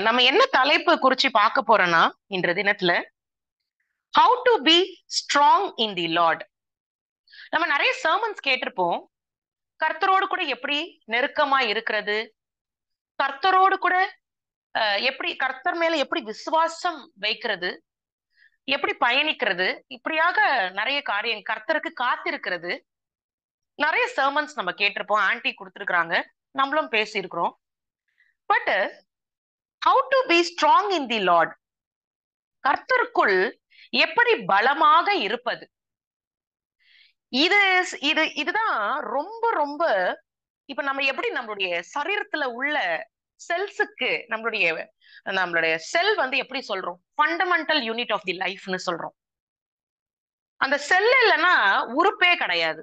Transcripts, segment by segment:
நம்ம என்ன தலைப்பு குறிச்சு பார்க்க போறோம்னா இன்ற தினத்துல how to be strong in the Lord. நம்ம நிறைய சர்மன்ஸ் கேட்டிருப்போம். கர்த்தரோடு கூட எப்படி நெருக்கமா இருக்கிறது, கர்த்தரோடு கூட எப்படி கர்த்தர் மேல எப்படி விசுவாசம் வைக்கிறது, எப்படி பயணிக்கிறது, இப்படியாக நிறைய காரியம், கர்த்தருக்கு காத்திருக்கிறது, நிறைய சர்மன்ஸ் நம்ம கேட்டிருப்போம். ஆன்டி கொடுத்துருக்காங்க, நம்மளும் பேசியிருக்கிறோம். But how to be strong in the Lord, கர்த்தருக்குள் எப்படி பலமாக இருப்பது, இது இது இதுதான் ரொம்ப ரொம்ப. இப்ப நம்ம எப்படி நம்மளுடைய சரீரத்துல உள்ள செல்ஸுக்கு நம்மளுடைய செல் வந்து எப்படி சொல்றோம், ஃபண்டமெண்டல் யூனிட் ஆஃப் தி லைஃப்னு சொல்றோம். அந்த செல் இல்லைன்னா உறுப்பே கிடையாது,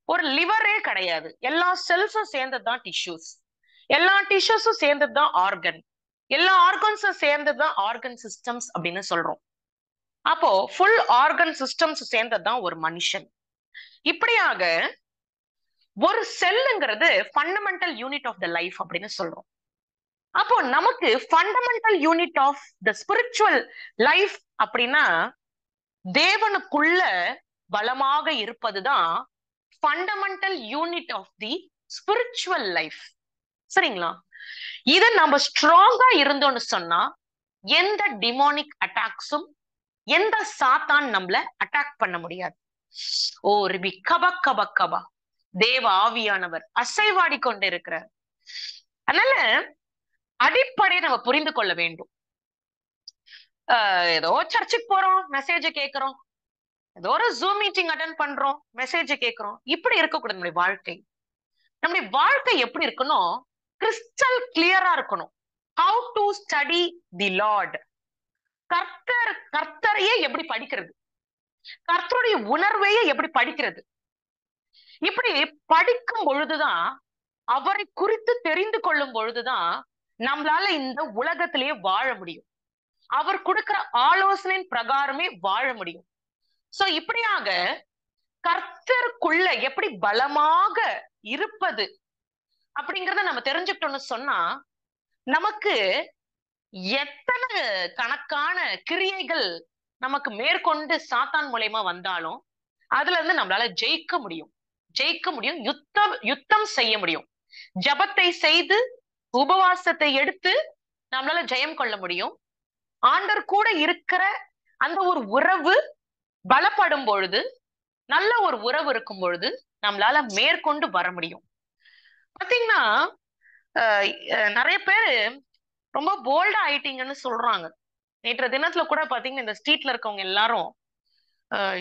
ஒரு லிவரே கிடையாது. எல்லா செல்ஸும் சேர்ந்ததுதான் டிஷ்யூஸ், எல்லா டிஷ்யூஸும் சேர்ந்ததுதான் ஆர்கன், எல்லா ஆர்கன்ஸும் சேர்ந்ததுதான் ஆர்கன் சிஸ்டம்ஸ் அப்படின்னு சொல்றோம். அப்போ ஃபுல் ஆர்கன் சிஸ்டம்ஸ் சேர்ந்ததுதான் ஒரு மனுஷன். இப்படியாக ஒரு செல்லுங்கிறது fundamental unit of the life அப்படின்னு சொல்றோம். அப்போ நமக்கு fundamental unit of the spiritual life அப்படின்னா தேவனுக்குள்ள பலமாக இருப்பதுதான் fundamental unit of the spiritual life. சரிங்களா? இத நம்ம ஸ்ட்ராங்கா இருந்தோம்னு சொன்னா எந்த டிமானிக் அட்டாக்ஸும், எந்த சாத்தான் நம்மள அட்டாக் பண்ண முடியாது. ஓ ரிபி கபா கபா கபா, தேவ ஆவியானவர் அசைவாடி கொண்டு இருக்கிறார். அதனால அடிப்படையை நம்ம புரிந்து கொள்ள வேண்டும். ஏதோ சர்ச்சுக்கு போறோம், மெசேஜ் கேட்கிறோம், ஏதோ ஒரு ஜூம் மீட்டிங் அட்டென்ட் பண்றோம், மெசேஜ் கேட்கிறோம், இப்படி இருக்கக்கூடாது. நம்முடைய வாழ்க்கை எப்படி இருக்கணும், கிறிஸ்டல் கிளியரா இருக்கணும். How to study the Lord, கர்த்தரையே எப்படி படிக்கிறது, கர்த்தருடைய உணர்வையே எப்படி படிக்கிறது. இப்படி படிக்கும் பொழுதுதான், அவரை குறித்து தெரிந்து கொள்ளும் பொழுதுதான் நம்மளால இந்த உலகத்திலேயே வாழ முடியும், அவர் கொடுக்கிற ஆலோசனையின் பிரகாரமே வாழ முடியும். சோ இப்படியாக கர்த்தருக்குள்ள எப்படி பலமாக இருப்பது அப்படிங்கறத நம்ம தெரிஞ்சுக்கிட்டோம்னு சொன்னா, நமக்கு எத்தனை கணக்கான கிரியைகள் நமக்கு மேற்கொண்டு சாத்தான் மூலமா வந்தாலும் அதுல இருந்து நம்மளால ஜெயிக்க முடியும், யுத்தம் செய்ய முடியும். ஜபத்தை செய்து உபவாசத்தை எடுத்து நம்மளால ஜெயம் கொள்ள முடியும். ஆண்டவர் கூட இருக்கிற அந்த ஒரு உறவு பலப்படும் பொழுது, நல்ல ஒரு உறவு இருக்கும் பொழுது நம்மளால மேற்கொண்டு வர முடியும். பாத்தீங்கன்னா நிறைய பேரு ரொம்ப போல்டா ஆயிட்டீங்கன்னு சொல்றாங்க. நேற்று தினத்துல கூட பாத்தீங்கன்னா இந்த ஸ்ட்ரீட்ல இருக்கவங்க எல்லாரும்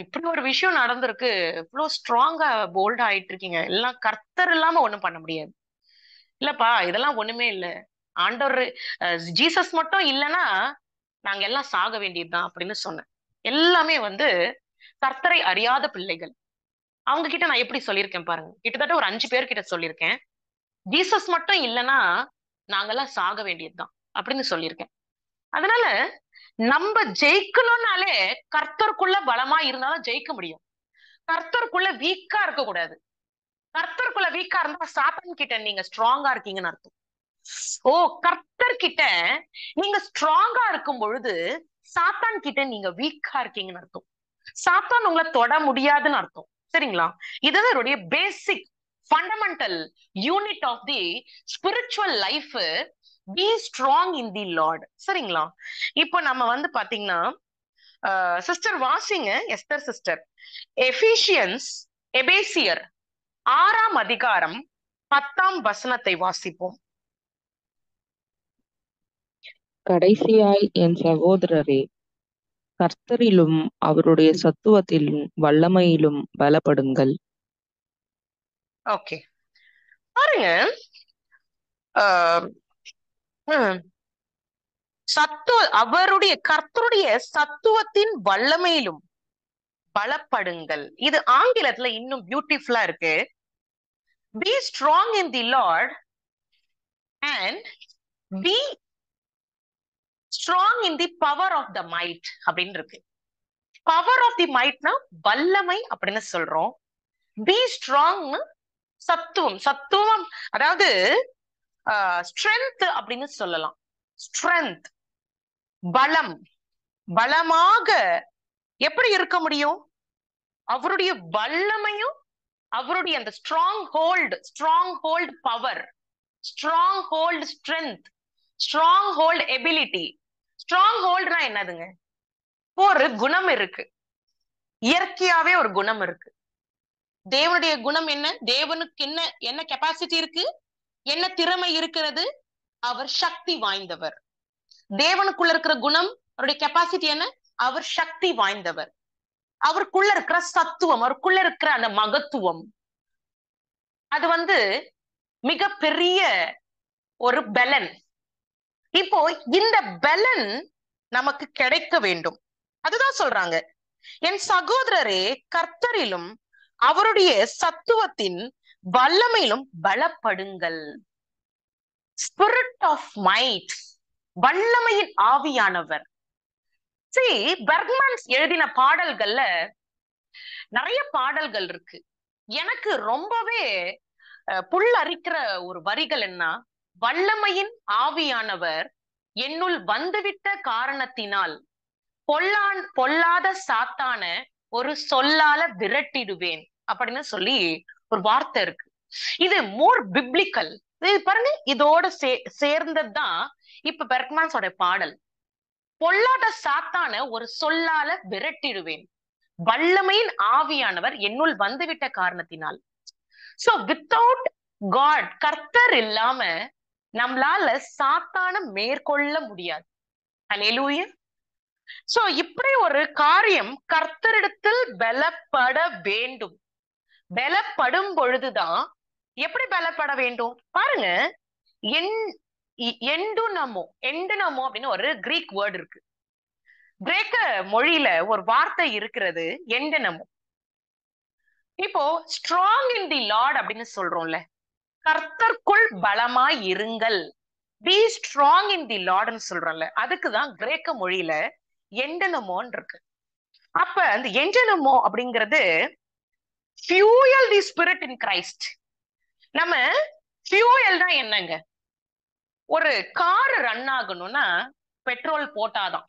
இப்படி ஒரு விஷயம் நடந்திருக்கு, இவ்வளவு ஸ்ட்ராங்கா போல்டா ஆயிட்டு இருக்கீங்க, எல்லாம் கர்த்தர் இல்லாம ஒண்ணும் பண்ண முடியாது. இல்லப்பா, இதெல்லாம் ஒண்ணுமே இல்ல, ஆண்டவர் ஜீசஸ் மட்டும் இல்லைன்னா நாங்க எல்லாம் சாக வேண்டியதுதான் அப்படின்னு சொன்னேன். எல்லாமே வந்து கர்த்தரை அறியாத பிள்ளைகள். அவங்க கிட்ட நான் எப்படி சொல்லியிருக்கேன் பாருங்க, கிட்டத்தட்ட ஒரு 5 பேர்கிட்ட சொல்லியிருக்கேன், ஜீசஸ் மட்டும் இல்லைன்னா நாங்கெல்லாம் சாக வேண்டியதுதான் அப்படின்னு சொல்லியிருக்கேன். அதனால நம்ம ஜெயிக்கணும்னாலே கர்த்தருக்குள்ள பலமா இருந்தாலும் ஜெயிக்க முடியும். கர்த்தருக்குள்ள வீக்கா இருக்க கூடாது. கர்த்தருக்குள்ள வீக்கா இருந்தா சாத்தான் கிட்ட நீங்க ஸ்ட்ராங்கா இருக்கீங்கன்னு அர்த்தம். ஓ, கர்த்தர் கிட்ட நீங்க ஸ்ட்ராங்கா இருக்கும் பொழுது சாத்தான் கிட்ட நீங்க வீக்கா இருக்கீங்கன்னு அர்த்தம். சாத்தான் உங்களை தொட முடியாதுன்னு அர்த்தம். சரிங்களா? இதுதான் basic fundamental unit of the spiritual life. Be strong in the Lord. சரிங்களா? இப்போ நம்ம வந்து பாத்தீங்கன்னா சிஸ்டர் வாசிங்க, எஸ்தர் சிஸ்டர், எபிசியன்ஸ் எபேசியர் 6ஆம் அதிகாரம் 10ஆம் வசனத்தை வாசிப்போம். கடைசியாய் என் சகோதரரே, கர்த்தரிலும் அவருடைய சத்துவத்திலும் வல்லமையிலும் பலப்படுங்கள். ஓகே, பாருங்க, அவருடைய கர்த்தருடைய சத்துவத்தின் வல்லமையிலும் பலப்படுங்கள். இது ஆங்கிலத்துல இன்னும் பியூட்டிஃபுல்லா இருக்கு. Be strong in the Lord and be strong in the power of the might அப்படின்னு இருக்கு. பவர் ஆஃப் தி மைட்னா வல்லமை அப்படின்னு சொல்றோம். பி ஸ்ட்ராங் சத்துவம், அதாவது ஸ்ட்ரென்த் அப்படின்னு சொல்லலாம். ஸ்ட்ரென்த், பலம், பலமாக எப்படி இருக்க முடியும்? அவருடைய வல்லமையும் அவருடைய அந்த strong hold power, strong hold strength, strong hold ability. Strong ஹோல்ட்னா என்னதுங்க? ஒரு குணம் இருக்கு, இயற்கையாவே ஒரு குணம் இருக்கு. தேவனுடைய குணம் என்ன? தேவனுக்கு என்ன என்ன கெப்பாசிட்டி இருக்கு, என்ன திறமை இருக்கிறது? அவர் சக்தி வாய்ந்தவர். தேவனுக்குள்ள இருக்கிற குணம், அவருடைய கெப்பாசிட்டி என்ன? அவர் சக்தி வாய்ந்தவர். அவருக்குள்ள இருக்கிற சத்துவம், அவருக்குள்ள இருக்கிற அந்த மகத்துவம், அது மிகப்பெரிய ஒரு பலன். இப்போ இந்த பலன் நமக்கு கிடைக்க வேண்டும். அதுதான் சொல்றாங்க, என் சகோதரரே கர்த்தரிலும் அவருடைய சத்துவத்தின் வல்லமையிலும் பலப்படுங்கள். ஸ்பிரிட் ஆஃப் மைட், வல்லமையின் ஆவியானவர். பெர்க்மன்ஸ் எழுதின பாடல்கள்ல நிறைய பாடல்கள் இருக்கு. எனக்கு ரொம்பவே புல்லரிக்கிற ஒரு வரிகள் என்ன, வல்லமையின் ஆவியானவர் என்னுள் வந்துவிட்ட காரணத்தினால் பொல்லாத சாத்தான ஒரு சொல்லால விரட்டிடுவேன் அப்படின்னு சொல்லி ஒரு வார்த்தை இருக்கு. இது மோர் பிப்ளிக்கல். பாருங்க, இதோட சேர்ந்ததுதான் இப்ப பெர்க்மன்ஸோட பாடல். பொல்லாத சாத்தான ஒரு சொல்லால விரட்டிடுவேன், வல்லமையின் ஆவியானவர் என்னுள் வந்துவிட்ட காரணத்தினால். சோ வித்தவுட் காட், கர்த்தர் இல்லாம நம்மளால சாத்தான மேற்கொள்ள முடியாது. அல்லேலூயா. சோ இப்படி ஒரு காரியம் கர்த்தரிடத்தில் பலப்பட வேண்டும். பலப்படும் பொழுதுதான், எப்படி பலப்பட வேண்டும் பாருங்க, எண்டுனமோ அப்படின்னு ஒரு கிரீக் வேர்டு இருக்கு. கிரேக்க மொழியில ஒரு வார்த்தை இருக்கிறது, எண்டனமோ. இப்போ ஸ்ட்ராங் இன் தி லார்ட் அப்படின்னு சொல்றோம்ல, கர்த்தருக்குள் பலமாய் இருங்கள், பி ஸ்ட்ராங் இன் தி லார்ட்னு சொல்றோம்ல, அதுக்குதான் கிரேக்க மொழியில எண்டனமோன்னு இருக்கு. அப்ப அந்த எண்டனமோ அப்படிங்கிறது fuel the spirit in Christ. நம்ம ஃபியூயல்னா என்னங்க? ஒரு கார் ரன் ஆகணும்னா பெட்ரோல் போட்டாதான்.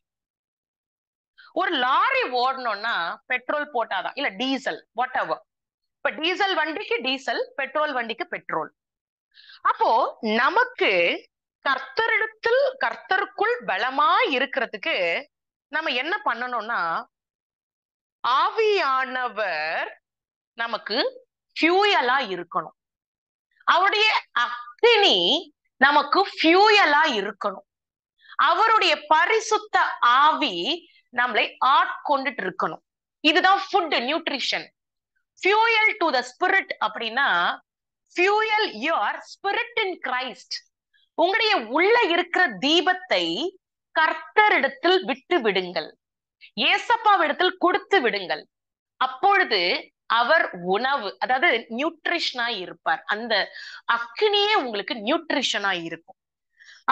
ஒரு லாரி ஓடணும்னா பெட்ரோல் போட்டாதான், இல்ல டீசல், வாட் எவர். இப்ப டீசல் வண்டிக்கு டீசல், பெட்ரோல் வண்டிக்கு பெட்ரோல். அப்போ நமக்கு கர்த்தருக்குள் பலமா இருக்கிறதுக்கு நம்ம என்ன பண்ணணும்னா, ஆவியானவர் நமக்கு ஃபியூயலா இருக்கணும். அவருடைய அக்கினி நமக்கு ஃபியூயலா இருக்கணும். அவருடைய பரிசுத்த ஆவி நம்மளை ஆட்கொண்டுட்டு இருக்கணும். இதுதான் food, nutrition. Fuel to the spirit அப்படின்னா, fuel your spirit in Christ. உங்களுடைய உள்ள இருக்கிற தீபத்தை கர்த்தரிடத்தில் விட்டு விடுங்கள், ஏசப்பாவிடத்தில் கொடுத்து விடுங்கள். அப்பொழுது அவர் உணவு, அதாவது நியூட்ரிஷனா இருப்பார். அந்த அக்னியே உங்களுக்கு நியூட்ரிஷனா இருக்கும்.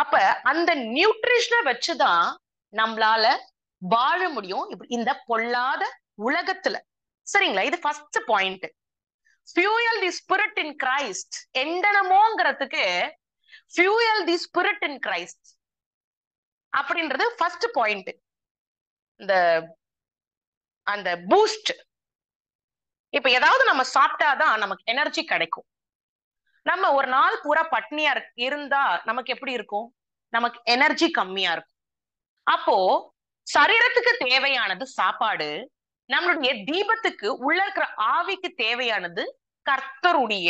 அப்ப அந்த நியூட்ரிஷனை வச்சுதான் நம்மளால வாழ முடியும் இந்த பொல்லாத உலகத்துல. சரிங்களா? இது first point. Fuel the spirit in Christ. எண்டனமோங்கிறதுக்கு fuel the spirit in Christ அப்படின்றது ஃபர்ஸ்ட் பாயிண்ட். இந்த அந்த பூஸ்ட். இப்ப ஏதாவது நம்ம சாப்பிட்டாதான் நமக்கு எனர்ஜி கிடைக்கும். நம்ம ஒரு நாள் பூரா பட்னியா இருந்தா நமக்கு எப்படி இருக்கும்? நமக்கு எனர்ஜி கம்மியா இருக்கும். அப்போ சரீரத்துக்கு தேவையானது சாப்பாடு, நம்மளுடைய தீபத்துக்கு உள்ள இருக்கிற ஆவிக்கு தேவையானது கர்த்தருடைய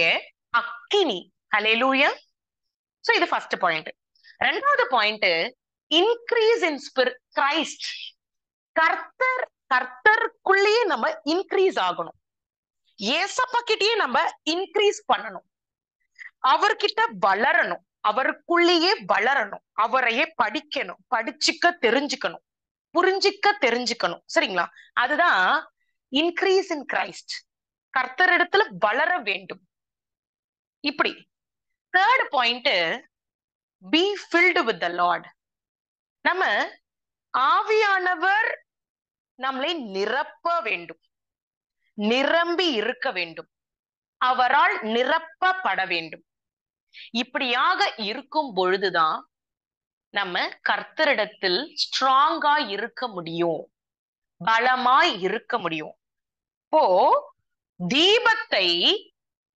அக்கினி. ஹல்லேலூயா. சோ இது ஃபர்ஸ்ட் பாயிண்ட். ரெண்டாவது பாயிண்ட், இன்க்ரீஸ் இன் கிரைஸ்ட். கர்த்தருக்குள்ளேயே நம்ம இன்க்ரீஸ் ஆகணும். ஏசப்பா கிட்டயே நம்ம இன்க்ரீஸ் பண்ணணும். அவர்கிட்ட வளரணும், அவருக்குள்ளேயே வளரணும், அவரையே படிக்கணும், படிச்சுக்க தெரிஞ்சுக்கணும், புரிஞ்சிக்க தெரிஞ்சுக்கணும். சரிங்களா? அதுதான் இன்க்ரீஸ் இன் கிரைஸ்ட். கர்த்தரிடத்துல வளர வேண்டும். இப்படி third point, be filled with the Lord. நம்ம ஆவியானவர் நம்மளை நிரப்ப வேண்டும், நிரம்பி இருக்க வேண்டும், அவரால் நிரப்பப்பட வேண்டும். இப்படியாக இருக்கும் பொழுதுதான் நம்ம கர்த்தரிடத்தில் ஸ்ட்ராங்கா இருக்க முடியும், பலமாய் இருக்க முடியும். இப்போ தீபத்தை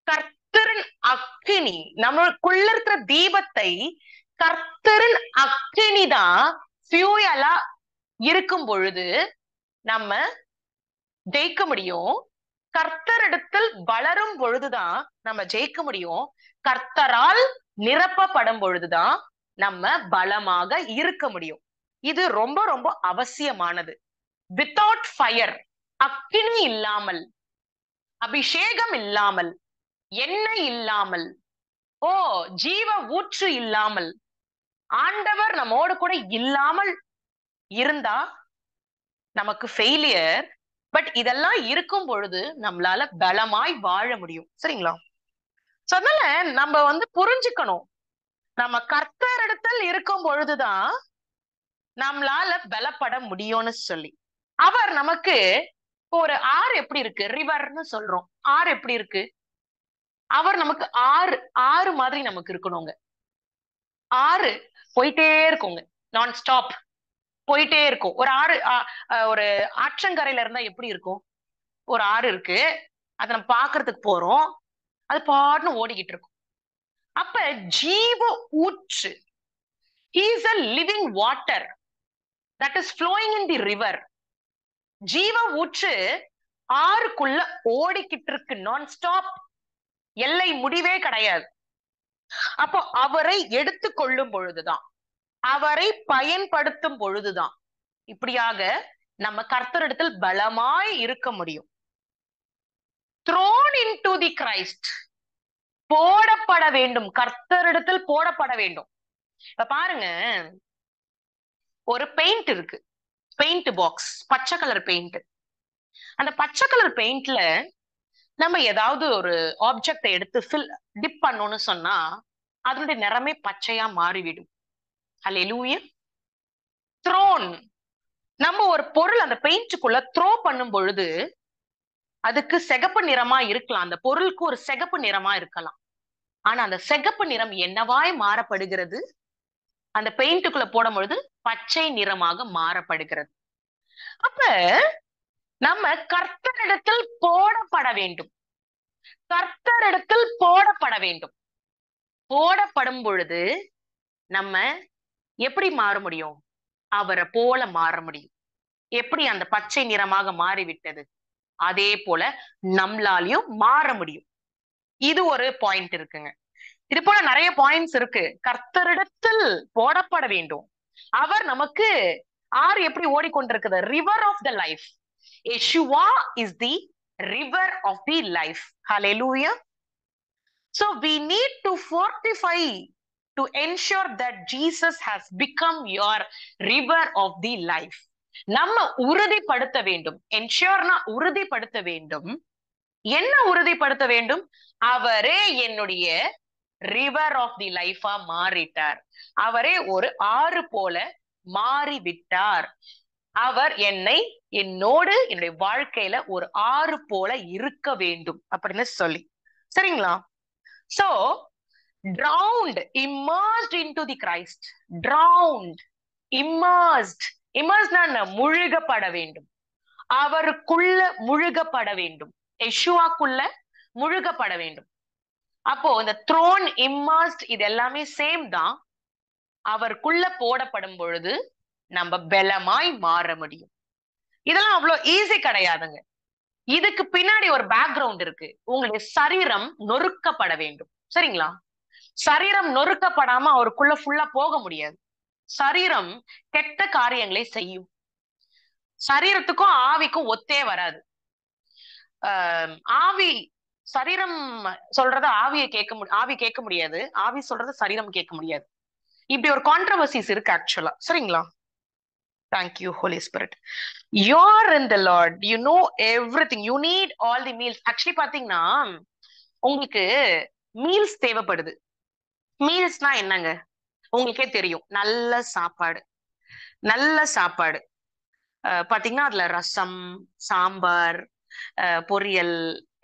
கர்த்தரின் அக்கினி, நம்மளுக்குள்ள இருக்கிற தீபத்தை கர்த்தரின் அக்கினி தான் ஃபியூயலா இருக்கும் பொழுது நம்ம ஜெயிக்க முடியும். கர்த்தரிடத்தில் வளரும் பொழுதுதான் நம்ம ஜெயிக்க முடியும். கர்த்தரால் நிரப்பப்படும் பொழுதுதான் நம்ம பலமாக இருக்க முடியும். இது ரொம்ப ரொம்ப அவசியமானது. வித்தவுட் ஃபயர், அக்கினி இல்லாமல், அபிஷேகம் இல்லாமல், எண்ணெய் இல்லாமல், ஜீவ ஊற்று இல்லாமல், ஆண்டவர் நம்மோடு கூட இல்லாமல் இருந்தா நமக்கு ஃபெயிலியர். பட் இதெல்லாம் இருக்கும் பொழுது நம்மளால பலமாய் வாழ முடியும். சரிங்களா? அதனால நம்ம புரிஞ்சுக்கணும், நம்ம கர்த்தரிடத்தில் இருக்கும் பொழுதுதான் நம்மளால பலப்பட முடியும்னு சொல்லி. அவர் நமக்கு ஒரு ஆறு எப்படி இருக்கு, ரிவர்னு சொல்றோம். ஆறு எப்படி இருக்கு? அவர் நமக்கு ஆறு மாதிரி நமக்கு இருக்கணுங்க. ஆறு போயிட்டே இருக்குங்க, நான் ஸ்டாப் போயிட்டே இருக்கும். ஒரு ஆறு ஒரு ஆற்றங்கரையில இருந்தா எப்படி இருக்கும்? ஒரு ஆறு இருக்கு, அதை நம்ம பாக்குறதுக்கு போறோம், அது பாட்டுன்னு ஓடிக்கிட்டு இருக்கும். அப்ப ஜீவ ஊற்று, he is a living water that is flowing in the river. ஜீவ ஊற்று ஆறுக்குள்ள ஓடிக்கிட்டு இருக்கு, நான் ஸ்டாப், எல்லை முடிவே கிடையாது. அப்போ அவரை எடுத்து கொள்ளும் பொழுதுதான், அவரை பயன்படுத்தும் பொழுதுதான் இப்படியாக நம்ம கர்த்தரிடத்தில் பலமாய் இருக்க முடியும். thrown into the Christ, போடப்பட வேண்டும், கர்த்தரிடத்தில் போடப்பட வேண்டும். இப்ப பாருங்க, ஒரு பெயிண்ட் இருக்கு, பெயிண்ட் பாக்ஸ், பச்சை கலர் பெயிண்ட். அந்த பச்சை கலர் பெயிண்ட்ல நம்ம ஏதாவது ஒரு ஆப்ஜெக்டை எடுத்து டிப் பண்ணணும்னு சொன்னா அதனுடைய நிறமே பச்சையா மாறிவிடும். ஹல்லேலூயா. த்ரோன், நம்ம ஒரு பொருள் அந்த பெயிண்ட்டுக்குள்ள த்ரோ பண்ணும் பொழுது அதுக்கு சிகப்பு நிறமா இருக்கலாம், அந்த பொருளுக்கு ஒரு சிகப்பு நிறமா இருக்கலாம். ஆனா அந்த சிகப்பு நிறம் என்னவாய் மாறப்படுகிறது? அந்த பெயிண்ட்டுக்குள்ள போடும் பொழுது பச்சை நிறமாக மாறப்படுகிறது. அப்ப நம்ம கர்த்தரிடத்தில் போடப்பட வேண்டும், கர்த்தரிடத்தில் போடப்பட வேண்டும். போடப்படும் பொழுது நம்ம எப்படி மாற முடியும்? அவரை போல மாற முடியும். எப்படி அந்த பச்சை நிறமாக மாறிவிட்டது, அதே போல நம்மளாலையும் மாற முடியும். இது ஒரு பாயிண்ட் இருக்குங்க. இது போல நிறைய பாயிண்ட்ஸ் இருக்கு. கர்த்தரிடத்தில் போடப்பட வேண்டும். அவர் நமக்கு ஆறு எப்படி ஓடிக்கொண்டிருக்குது? River of the life. Yeshua is the river of the life. Hallelujah. So we need to fortify to ensure that Jesus has become your river of the life. நம்ம உறுதிப்படுத்த வேண்டும். என்ஷூர்னா உறுதிப்படுத்த வேண்டும். என்ன உறுதிப்படுத்த வேண்டும்? அவரே என்னுடைய ரிவர் ஆஃப் தி லைஃபா மாறிட்டார், அவரே ஒரு ஆறு போல மாறிவிட்டார். அவர் என்னோடு என்னுடைய வாழ்க்கையில ஒரு ஆறு போல இருக்க வேண்டும் அப்படின்னு சொல்லி. சரிங்களா? So drowned, immersed into the Christ. drowned, immersed, immersed முழுகப்பட வேண்டும், அவருக்குள்ள முழுகப்பட வேண்டும், யெஷுவாக்குள்ள முழுகப்பட வேண்டும். அப்போ இந்த த்ரோன், இம்மர்ஸ்ட் இது எல்லாமே சேம் தான். அவருக்குள்ள போடப்படும் பொழுது நம்ம பலமாய் மாற முடியும். இதெல்லாம் அவ்வளவு ஈஸி கிடையாதுங்க. இதுக்கு பின்னாடி ஒரு பேக்ரவுண்ட் இருக்கு. உங்களுடைய சரீரம் நொறுக்கப்பட வேண்டும். சரிங்களா? சரீரம் நொறுக்கப்படாம அவருக்குள்ள ஃபுல்லா போக முடியாது. சரீரம் கெட்ட காரியங்களை செய்யும். சரீரத்துக்கும் ஆவிக்கும் ஒத்தே வராது. ஆவி, சரீரம் சொல்றத ஆவியை ஆவி கேட்க முடியாது, ஆவி சொல்றத சரீரம் கேட்க முடியாது. இப்படி ஒரு கான்ட்ரவர்சிஸ் இருக்கு ஆக்சுவலா. சரிங்களா? Thank you, Holy Spirit. You're in the Lord. You know everything. You need all the meals. Actually பாத்தீங்கன்னா உங்களுக்கு மீல்ஸ் தேவைப்படுது. மீல்ஸ்னா என்னங்க உங்களுக்கே தெரியும். நல்ல சாப்பாடு, நல்ல சாப்பாடு. பாத்தீங்கன்னா அதுல ரசம், சாம்பார், பொரியல்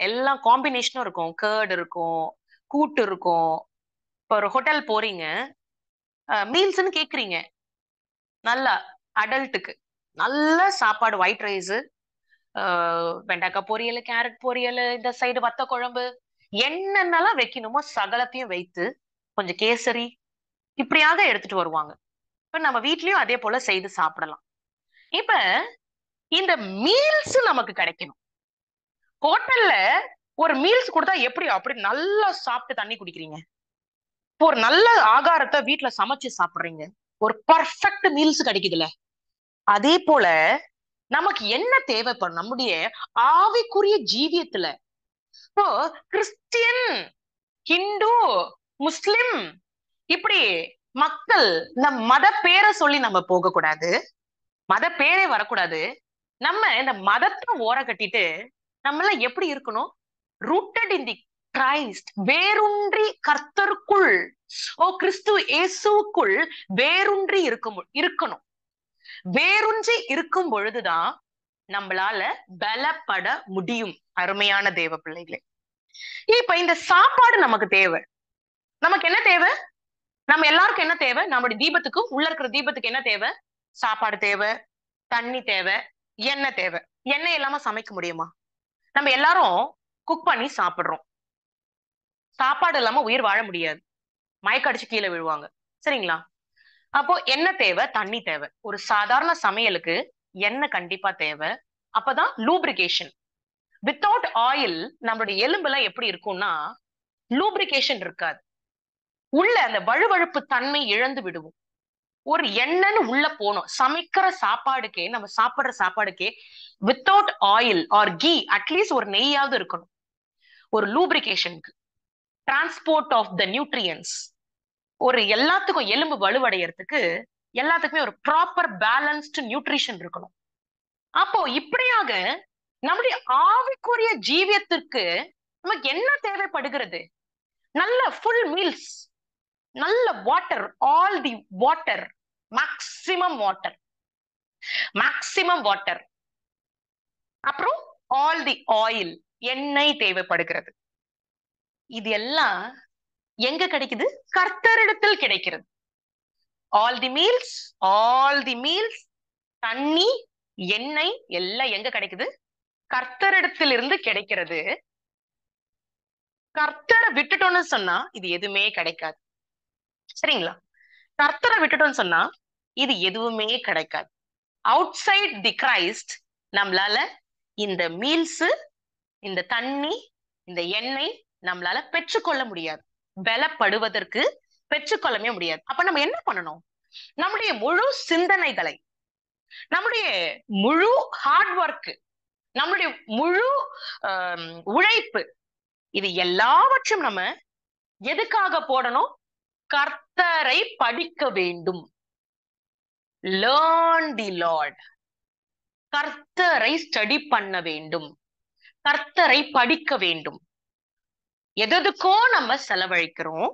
எல்லாம் காம்பினேஷனும் இருக்கும். கர்ட் இருக்கும், கூட்டு இருக்கும். இப்போ ஒரு ஹோட்டல் போறீங்க, மீல்ஸ்ன்னு கேக்குறீங்க, நல்லா அடல்ட்டுக்கு நல்ல சாப்பாடு, ஒயிட் ரைஸ், வெண்டைக்காய் பொரியல், கேரட் பொரியல், இந்த சைடு வத்த குழம்பு, என்னென்னலாம் வைக்கணுமோ சகலத்தையும் வைத்து கொஞ்சம் கேசரி இப்படியாக எடுத்துட்டு வருவாங்க. இப்ப நம்ம வீட்லயும் அதே போல செய்து சாப்பிடலாம். இப்ப இந்த மீல்ஸ் நமக்கு கிடைக்கணும். ஹோட்டல்ல ஒரு மீல்ஸ் கொடுத்தா எப்படி அப்படி நல்லா சாப்பிட்டு தண்ணி குடிக்கிறீங்க? ஒரு நல்ல ஆகாரத்தை வீட்டுல சமைச்சு சாப்பிடுறீங்க, ஒரு பர்ஃபெக்ட் மீல்ஸ் கிடைக்குதுல்ல. அதே போல நமக்கு என்ன தேவைப்படும் நம்முடைய ஆவிக்குரிய ஜீவியத்துல? இப்போ கிறிஸ்டியன், ஹிந்து, முஸ்லிம் இப்படி மக்கள் இந்த மத பேரை சொல்லி நம்ம போக கூடாது, மத பேரே வரக்கூடாது. நம்ம இந்த மதத்தை ஓர கட்டிட்டு நம்மள எப்படி இருக்கணும்? ரூட்டட் இன் தி கிரைஸ்ட், வேரூன்றி கர்த்தருக்குள், கிறிஸ்து இயேசுக்குள் வேரூன்றி இருக்கணும். வேரூன்றி இருக்கும் பொழுதுதான் நம்மளால பலப்பட முடியும். அருமையான தேவ பிள்ளைகளே, இப்ப இந்த சாப்பாடு நமக்கு தேவை. நமக்கு என்ன தேவை? நம்ம எல்லாருக்கும் என்ன தேவை? நம்மளுடைய தீபத்துக்கு, உள்ள இருக்கிற தீபத்துக்கு என்ன தேவை? சாப்பாடு தேவை, தண்ணி தேவை, எண்ணெய் தேவை. எண்ணெய் இல்லாம சமைக்க முடியுமா? நம்ம எல்லாரும் குக் பண்ணி சாப்பிடுறோம். சாப்பாடு இல்லாம உயிர் வாழ முடியாது, மயக்க அடிச்சு கீழே விழுவாங்க. சரிங்களா? அப்போ எண்ணெய் தேவை, தண்ணி தேவை. ஒரு சாதாரண சமையலுக்கு எண்ணெய் கண்டிப்பா தேவை. அப்பதான் லூப்ரிகேஷன். வித்தவுட் ஆயில் நம்மளுடைய எலும்பு எல்லாம் எப்படி இருக்கும்னா லூப்ரிகேஷன் இருக்காது, உள்ள அந்த வழுவழுப்பு தன்மை இழந்து விடுவோம். ஒரு எண்ணெய்னு உள்ள போனோம். சமைக்கிற சாப்பாடுக்கே, நம்ம சாப்பிடுற சாப்பாடுக்கே without oil or ghee, at least ஒரு நெய்யாவது இருக்கணும். ஒரு லூப்ரிகேஷனுக்கு, டிரான்ஸ்போர்ட் ஆஃப் த நியூட்ரியன்ஸ், ஒரு எல்லாத்துக்கும் எலும்பு வலுவடையறதுக்கு எல்லாத்துக்குமே ஒரு ப்ராப்பர் பேலன்ஸ்டு நியூட்ரிஷன் இருக்கணும். அப்போ இப்படியாக நம்முடைய ஆவிக்குரிய ஜீவியத்திற்கு நமக்கு என்ன தேவைப்படுகிறது? நல்ல ஃபுல் மீல்ஸ், நல்ல water, all the water, maximum water, maximum water. அப்புறம் ஆல் தி ஆயில், எண்ணெய் தேவைப்படுகிறது. இது எல்லாம் எங்க கிடைக்குது? கர்த்தரிடத்தில் கிடைக்கிறது. All the meals, all the meals, தண்ணி, எண்ணெய் எல்லாம் எங்க கிடைக்குது? கர்த்தரிடத்தில் இருந்து கிடைக்கிறது. கர்த்தரை விட்டுட்டோம்னு சொன்னா இது எதுவுமே கிடைக்காது. சரிங்களா? கர்த்தரை விட்டுட்டோம்னு சொன்னா இது எதுவுமே கிடைக்காது. அவுட் சைட் தி கிரைஸ்ட் நம்மளால இந்த மீல்ஸ், இந்த தண்ணி, இந்த எண்ணெய் நம்மளால பெற்றுக்கொள்ள முடியாது. பலப்படுவதற்கு பெற்றுக்கொள்ளவே முடியாது. அப்ப நம்ம என்ன பண்ணணும்? நம்முடைய முழு சிந்தனைகளை, நம்முடைய முழு ஹார்ட் ஒர்க், நம்முடைய முழு உழைப்பு, இது எல்லாவற்றையும் நம்ம எதுக்காக போடணும்? கர்த்தரை படிக்க வேண்டும். லேர்ன் தி லார்ட். கர்த்தரை ஸ்டடி பண்ண வேண்டும், கர்த்தரை படிக்க வேண்டும். எதுக்கோ நம்ம செலவழிக்கிறோம்,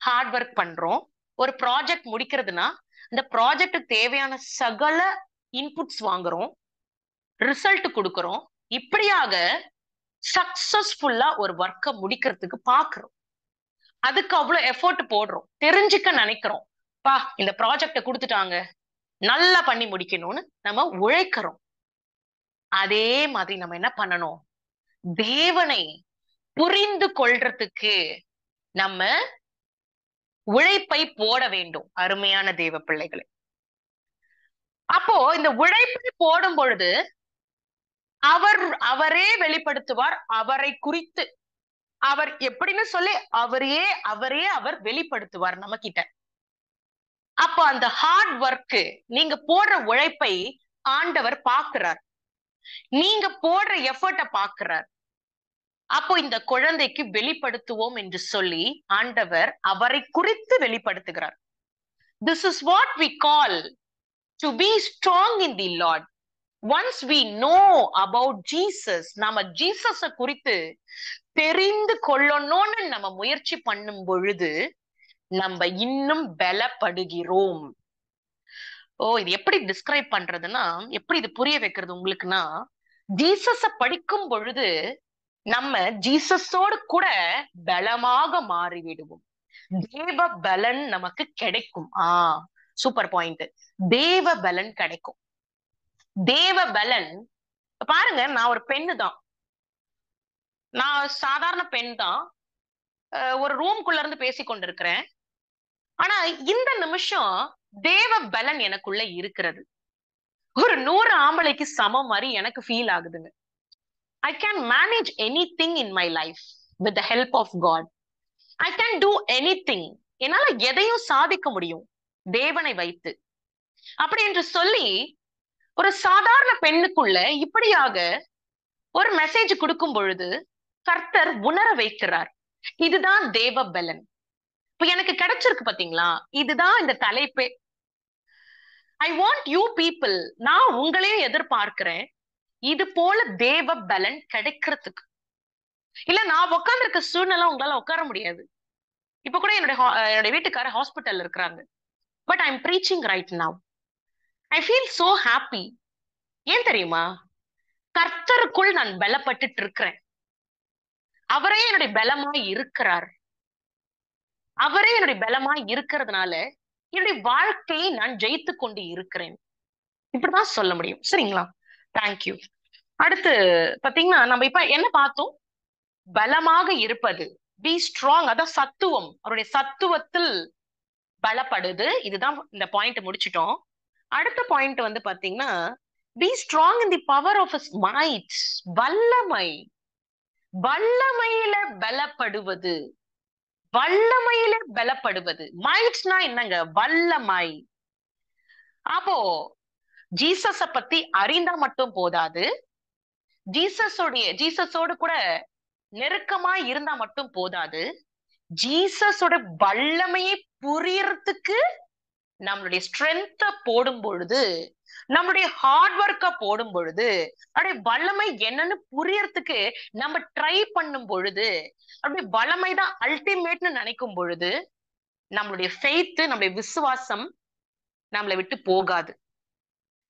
ஹார்ட் ஒர்க் பண்றோம். ஒரு ப்ராஜெக்ட் முடிக்கிறதுனா இந்த ப்ராஜெக்ட் தேவையான சகல இன்புட்ஸ் வாங்குறோம், ரிசல்ட் கொடுக்கிறோம். இப்படியாக சக்சஸ்ஃபுல்லா ஒரு ஒர்க்கை முடிக்கிறதுக்கு பாக்குறோம். அதுக்கு அவ்வளவு எஃபோர்ட் போடுறோம், தெரிஞ்சுக்க நினைக்கிறோம். பா, இந்த ப்ராஜெக்ட கொடுத்துட்டாங்க, நல்லா பண்ணி முடிக்கணும்னு நம்ம உழைக்கிறோம். அதே மாதிரி நம்ம என்ன பண்ணணும்? தேவனை புரிந்து கொள்றதுக்கு நம்ம உழைப்பை போட வேண்டும். அருமையான தேவ பிள்ளைகளே, அப்போ இந்த உழைப்பை போடும் பொழுது அவரே வெளிப்படுத்துவார். அவரை குறித்து அவர் எப்படின்னு சொல்லி அவர் வெளிப்படுத்துவார் நம்ம கிட்ட. அப்போ அந்த ஹார்ட் ஒர்க், நீங்க போடுற உழைப்பை ஆண்டவர் பாக்குறார், நீங்க போடுற எஃபர்ட்டை பாக்குறார். அப்போ இந்த குழந்தைக்கு வெளிப்படுத்துவோம் என்று சொல்லி ஆண்டவர் அவரை குறித்து வெளிப்படுத்துகிறார். This is what we call to be strong in the Lord. Once we know about Jesus, நாம ஜீசஸ குறித்து தெரிந்து கொள்ளணும்னு நம்ம முயற்சி பண்ணும் பொழுது நம்ம இன்னும் பலப்படுகிறோம். இது எப்படி டிஸ்கிரைப் பண்றதுன்னா, எப்படி இது புரிய வைக்கிறது உங்களுக்குன்னா, ஜீசஸ படிக்கும் பொழுது நம்ம ஜீசஸோடு கூட பலமாக மாறிவிடுவோம். தேவ பலன் நமக்கு கிடைக்கும். Super point. தேவ பலன் கிடைக்கும். தேவ பலன் பாருங்க, நான் ஒரு பெண்ணு தான், நான் சாதாரண பெண் தான். ஒரு ரூம்குள்ள இருந்து பேசி கொண்டிருக்கிறேன். ஆனா இந்த நிமிஷம் தேவ பலன் எனக்குள்ள இருக்கிறது. ஒரு 100 ஆம்பளைக்கு சமம் மாதிரி எனக்கு ஃபீல் ஆகுதுங்க. I can manage anything in my life with the help of God. I can do anything. என்னால எதையும் சாதிக்க முடியும் தேவனை வைத்து. அப்படி என்று சொல்லி ஒரு சாதாரண பெண்ணுக்குள்ள இப்படியாக ஒரு மெசேஜ் கொடுக்கும் பொழுது கர்த்தர் உணர வைக்கிறார். இதுதான் தேவ பலன். இப்ப எனக்கு கிடைச்சிருக்கு பாத்தீங்களா, இதுதான் இந்த தலைப்பே. ஐ வாண்ட் யூ பீப்புள், நான் உங்களையும் எதிர்பார்க்கிறேன் இது போல தேவ பலன் கிடைக்கிறதுக்கு. இல்ல நான் உட்கார்ந்து இருக்க சூழ்நிலை உங்களால உட்கார முடியாது. இப்ப கூட என்னுடைய வீட்டுக்காரர் ஹாஸ்பிட்டல் இருக்கிறாங்க. But I am preaching right now. I feel so happy. ஏன் தெரியுமா? கர்த்தருக்குள் நான் பலப்பட்டுட்டு இருக்கிறேன். அவரே என்னுடைய பலமாய் இருக்கிறார். அவரே என்னுடைய பலமாய் இருக்கிறதுனால என்னுடைய வாழ்க்கையை நான் ஜெயித்து கொண்டு இருக்கிறேன். இப்படிதான் சொல்ல முடியும். சரிங்களா? தேங்க்யூ. அடுத்து பாத்தீங்கன்னா நம்ம இப்ப என்ன பார்த்தோம்? பலமாக இருப்பது, பி ஸ்ட்ராங், அதான் சத்துவம். அவருடைய சத்துவத்தில் பலப்படுது. இதுதான் இந்த பாயிண்ட் முடிச்சிட்டோம். அடுத்த பாயிண்ட் வந்து பாத்தீங்கன்னா be strong in the power of his might. வல்லமை, வல்லமையில பலப்படுவது, வல்லமையில பலப்படுவது. மைட்ஸ்னா என்னங்க? வல்லமை. அப்போ ஜீசஸ பத்தி அறிந்தா மட்டும் போதாது, ஜீசஸோடு கூட நெருக்கமா இருந்தா மட்டும் போதாது, ஜீசஸோட வல்லமையை புரியறதுக்கு நம்மளுடைய ஸ்ட்ரென்த்த போடும் பொழுது, நம்மளுடைய ஹார்ட் ஒர்க்க போடும் பொழுது, அப்படியே வல்லமை என்னன்னு புரியறதுக்கு நம்ம ட்ரை பண்ணும் பொழுது, அப்படியே வல்லமை தான் அல்டிமேட்னு நினைக்கும் பொழுது, நம்மளுடைய ஃபெய்த், நம்மளுடைய விசுவாசம் நம்மளை விட்டு போகாது.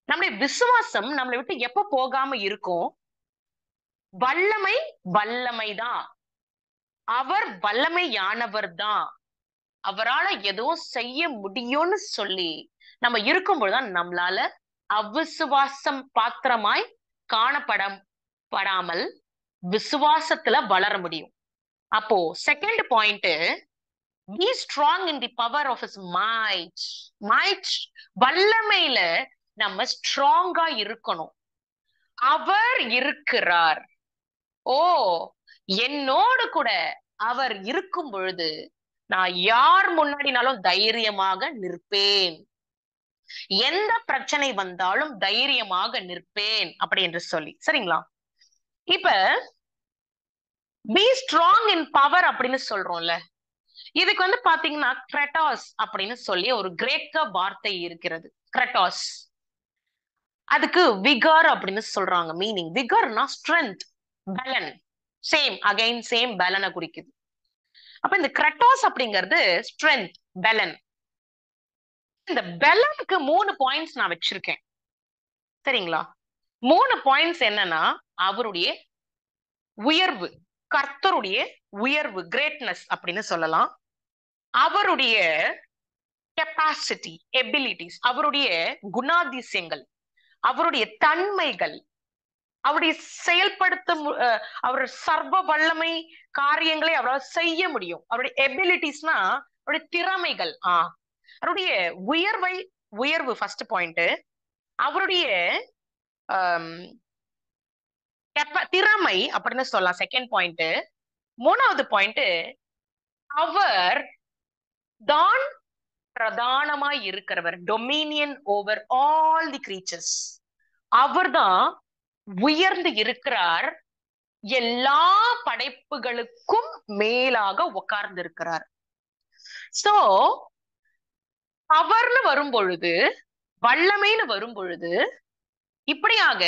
நம்மளுடைய விசுவாசம் நம்மளை விட்டு எப்ப போகாம இருக்கும்? வல்லமை வல்லமைதான். அவர் வல்லமையானவர் தான். அவரால எதுவும் செய்ய முடியும்னு சொல்லி நம்ம இருக்கும்பொழுதுதான் நம்மளால அவிசுவாசம் பாத்திரமாய் காணப்படாமல் விசுவாசத்துல வளர முடியும். அப்போ second point, be strong in the power of his might. Might, வல்லமையில நம்ம ஸ்ட்ராங்கா இருக்கணும். அவர் இருக்கிறார். ஓ, என்னோடு கூட அவர் இருக்கும் பொழுது நான் யார் முன்னாடினாலும் தைரியமாக நிற்பேன். எந்த பிரச்சனை வந்தாலும் தைரியமாக நிற்பேன் அப்படி என்று சொல்லி. சரிங்களா? இப்ப பி ஸ்ட்ராங் இன் பவர் அப்படின்னு சொல்றோம்ல, இதுக்கு வந்து பாத்தீங்கன்னா கிரெட்டாஸ் அப்படின்னு சொல்லி ஒரு கிரேக்க வார்த்தை இருக்கிறது. கிரெட்டாஸ், அதுக்கு விகர் அப்படின்னு சொல்றாங்க. மீனிங் விகர்னா ஸ்ட்ரென்த், பலன். சேம் அகைன் சேம் பலனை குறிக்குது. அப்ப இந்த கிரெட்டாஸ் அப்படிங்கிறது ஸ்ட்ரென்த், பலன். இந்த பலனுக்கு 3 பாயிண்ட்ஸ் நான் வச்சிருக்கேன். சரிங்களா? 3 பாயிண்ட்ஸ் என்னன்னா, அவருடைய உயர்வு, கர்த்தருடைய உயர்வு, கிரேட்னஸ் அப்படின்னு சொல்லலாம். அவருடைய கெப்பாசிட்டி, எபிலிட்டிஸ், அவருடைய குணாதிசயங்கள், அவருடைய தன்மைகள், அவருடைய செயல்படுத்த அவர் சர்வ வல்லமை காரியங்களை அவரால் செய்ய முடியும். அவருடைய எபிலிட்டிஸ்னா அவருடைய திறமைகள். அவருடைய உயர்வு ஃபர்ஸ்ட் பாயிண்ட். அவருடைய திறமை அப்படின்னு சொல்லலாம் செகண்ட் பாயிண்ட். மூணாவது பாயிண்ட், அவர் தான் பிரதானமாய் இருக்கிறவர், dominion over all the creatures. அவர் தான் உயர்ந்து இருக்கிறார், எல்லா படைப்புகளுக்கும் மேலாக உட்கார்ந்து இருக்கிறார். சோ பவர்னு வரும் பொழுது, வல்லமைன்னு வரும் பொழுது, இப்படியாக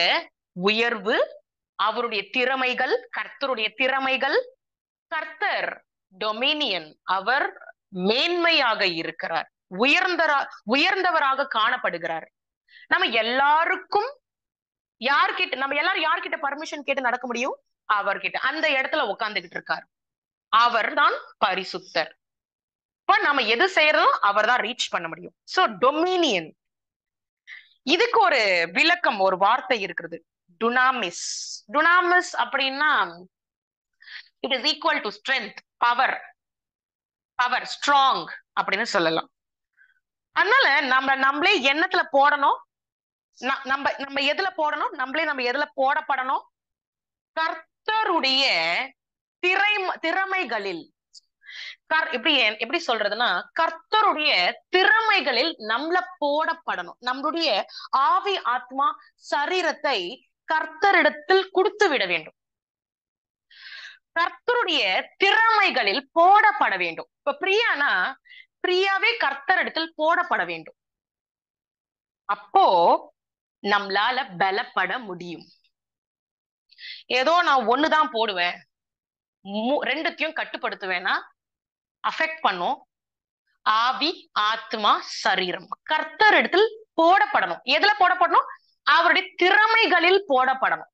உயர்வு, அவருடைய திறமைகள், கர்த்தருடைய திறமைகள், கர்த்தர் டொமினியன், அவர் மேன்மையாக இருக்கிறார், உயர்ந்தவராக காணப்படுகிறார். நம்ம எல்லாருக்கும் நம்ம எல்லாரும் யார்கிட்ட பர்மிஷன் கேட்டு நடக்க முடியும்? அவர்கிட்ட. அந்த இடத்துல உட்கார்ந்துகிட்டு இருக்கார். அவர் தான் பரிசுத்தர். இப்ப நம்ம எது செய்யறோம் அவர் தான் ரீச் பண்ண முடியும். சோ டொமினியன், இதுக்கு ஒரு விளக்கம், ஒரு வார்த்தை இருக்கிறது, டுனாமிஸ். டுனாமிஸ் அப்படின்னா it is equal to strength, power, power strong அப்படின்னு சொல்லலாம். அதனால நம்மளே எண்ணத்துல போடணும், நம்ம நம்ம எதுல போடணும், நம்ம எதுல போடப்படணும், கர்த்தருடைய திறமைகளில். எப்படி சொல்றதுன்னா, கர்த்தருடைய திறமைகளில் நம்மள போடப்படணும். நம்மளுடைய ஆவி ஆத்மா சரீரத்தை கர்த்தரிடத்தில் கொடுத்து விட வேண்டும். கர்த்தருடைய திறமைகளில் போடப்பட வேண்டும். இப்ப பிரியானா, பிரியாவே கர்த்தரிடத்தில் போடப்பட வேண்டும். அப்போ நம்மளால பலப்பட முடியும். ஏதோ நான் ஒண்ணுதான் போடுவேன், ரெண்டுத்தையும் கட்டுப்படுத்துவேன்னா அஃபெக்ட் பண்ணும். ஆவி ஆத்மா சரீரம் கர்த்தரிடத்தில் போடப்படணும். எதுல போடப்படணும்? அவருடைய திறமைகளில் போடப்படணும்.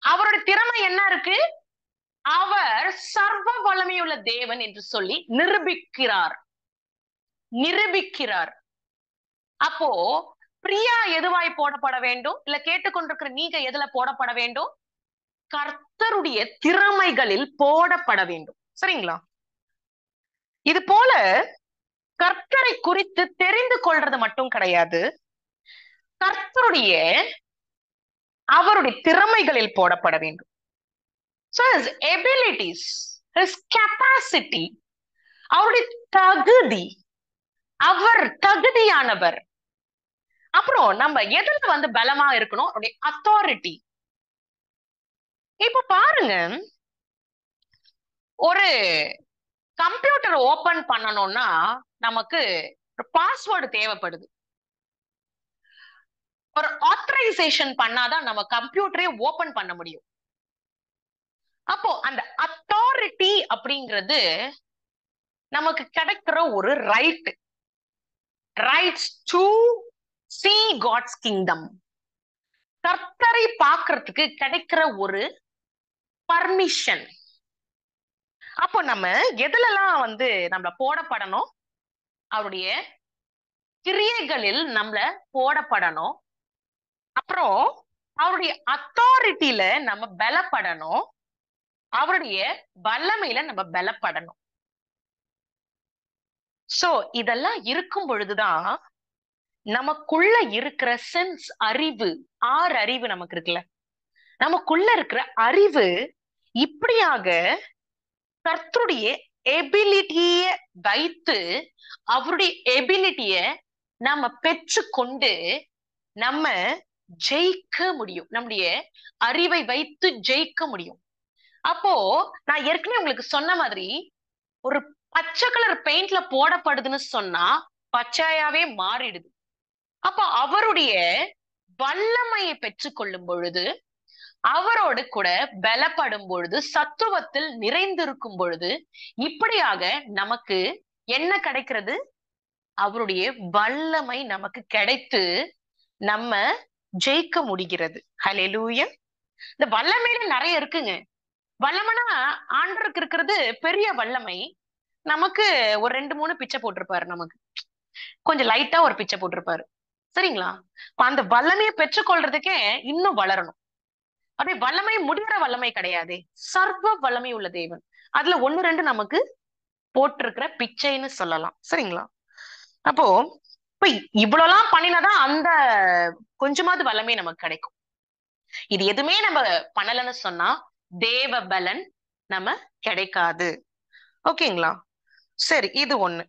அவருடைய திறமை என்ன இருக்கு? அவர் சர்வ வல்லமையுள்ள தேவன் என்று சொல்லி நிரூபிக்கிறார். அப்போ பிரியா எதுவாய் போடப்பட வேண்டும்? இல்ல கேட்டுக்கொண்டிருக்கிற நீங்க எதுல போடப்பட வேண்டும்? கர்த்தருடைய திறமைகளில் போடப்பட வேண்டும். சரிங்களா? இது போல கர்த்தரை குறித்து தெரிந்து கொள்றது மட்டும் கிடையாது, கர்த்தருடைய அவருடைய திறமைகளில் போடப்பட வேண்டும். So his abilities, his capacity, அவருடைய தகுதி, அவர் தகுதியானவர். அப்புறம் நம்ம எதுல பலமா இருக்கணும்? அவருடைய அத்தாரிட்டி. இப்ப பாருங்க, ஒரு கம்ப்யூட்டர் ஓபன் பண்ணணும்னா நமக்கு ஒரு பாஸ்வேர்டு தேவைப்படுது. ஒரு ஆத்தரைசேஷன் பண்ணாதான் நம்ம கம்ப்யூட்டரே ஓபன் பண்ண முடியும். அப்போ அந்த அத்தாரிட்டி அப்படிங்கிறது நமக்கு கிடைக்கிற ஒரு rights to see God's kingdom. கர்த்தரை பார்க்கிறதுக்கு கிடைக்கிற ஒரு பர்மிஷன். அப்போ நம்ம எதுலலாம் நம்மள போடப்படணும்? அவருடைய கிரியைகளில் நம்மள போடப்படணும். அப்புறம் அவருடைய அத்தாரிட்டியில நம்ம பலப்படணும். அவருடைய வல்லமையில நம்ம பலப்படணும். சோ இதெல்லாம் இருக்கும் பொழுதுதான் நமக்குள்ள இருக்கிற சென்ஸ், அறிவு, அறிவு நமக்கு இருக்குல்ல, நமக்குள்ள இருக்கிற அறிவு இப்படியாக கர்த்தருடைய எபிலிட்டிய வைத்து, அவருடைய எபிலிட்டிய நம்ம பெற்றுக்கொண்டு நம்ம ஜெயிக்க முடியும். நம்முடைய அறிவை வைத்து ஜெயிக்க முடியும். அப்போ நான் ஏற்கனவே உங்களுக்கு சொன்ன மாதிரி, ஒரு பச்சை கலர் பெயிண்ட்ல போடப்படுதுன்னு சொன்னா பச்சையாவே மாறிடுது. அப்போ அவருடைய வல்லமையை பெற்றுக்கொள்ளும் பொழுது, அவரோடு கூட பலப்படும் பொழுது, சத்துவத்தில் நிறைந்திருக்கும் பொழுது, இப்படியாக நமக்கு என்ன கிடைக்கிறது? அவருடைய வல்லமை நமக்கு கிடைத்து நம்ம ஜெயிக்க முடிகிறது. ஹல்லேலூயா. இந்த வல்லமையில நிறைய இருக்குங்க. வல்லமைனா ஆண்டவருக்கு இருக்கிறது பெரிய வல்லமை. நமக்கு ஒரு 2-3 பிச்சை போட்டிருப்பாரு, நமக்கு கொஞ்சம் லைட்டா ஒரு பிச்சை போட்டிருப்பாரு. சரிங்களா? அந்த வல்லமையை பெற்றுக்கொள்றதுக்கே இன்னும் வளரணும். அப்படியே வல்லமை முடிகிற வல்லமை கிடையாதே, சர்வ வல்லமை உள்ள தேவன். அதுல 1-2 நமக்கு போட்டிருக்கிற பிச்சைன்னு சொல்லலாம். சரிங்களா? அப்போ இப்ப இவ்வளவுலாம் பண்ணினாதான் அந்த கொஞ்சமாவது வல்லமை நமக்கு கிடைக்கும். இது எதுவுமே நம்ம பண்ணலன்னு சொன்னா தேவ பலன் நம்ம கிடைக்காது. ஓகேங்களா? சரி, இது ஒண்ணு.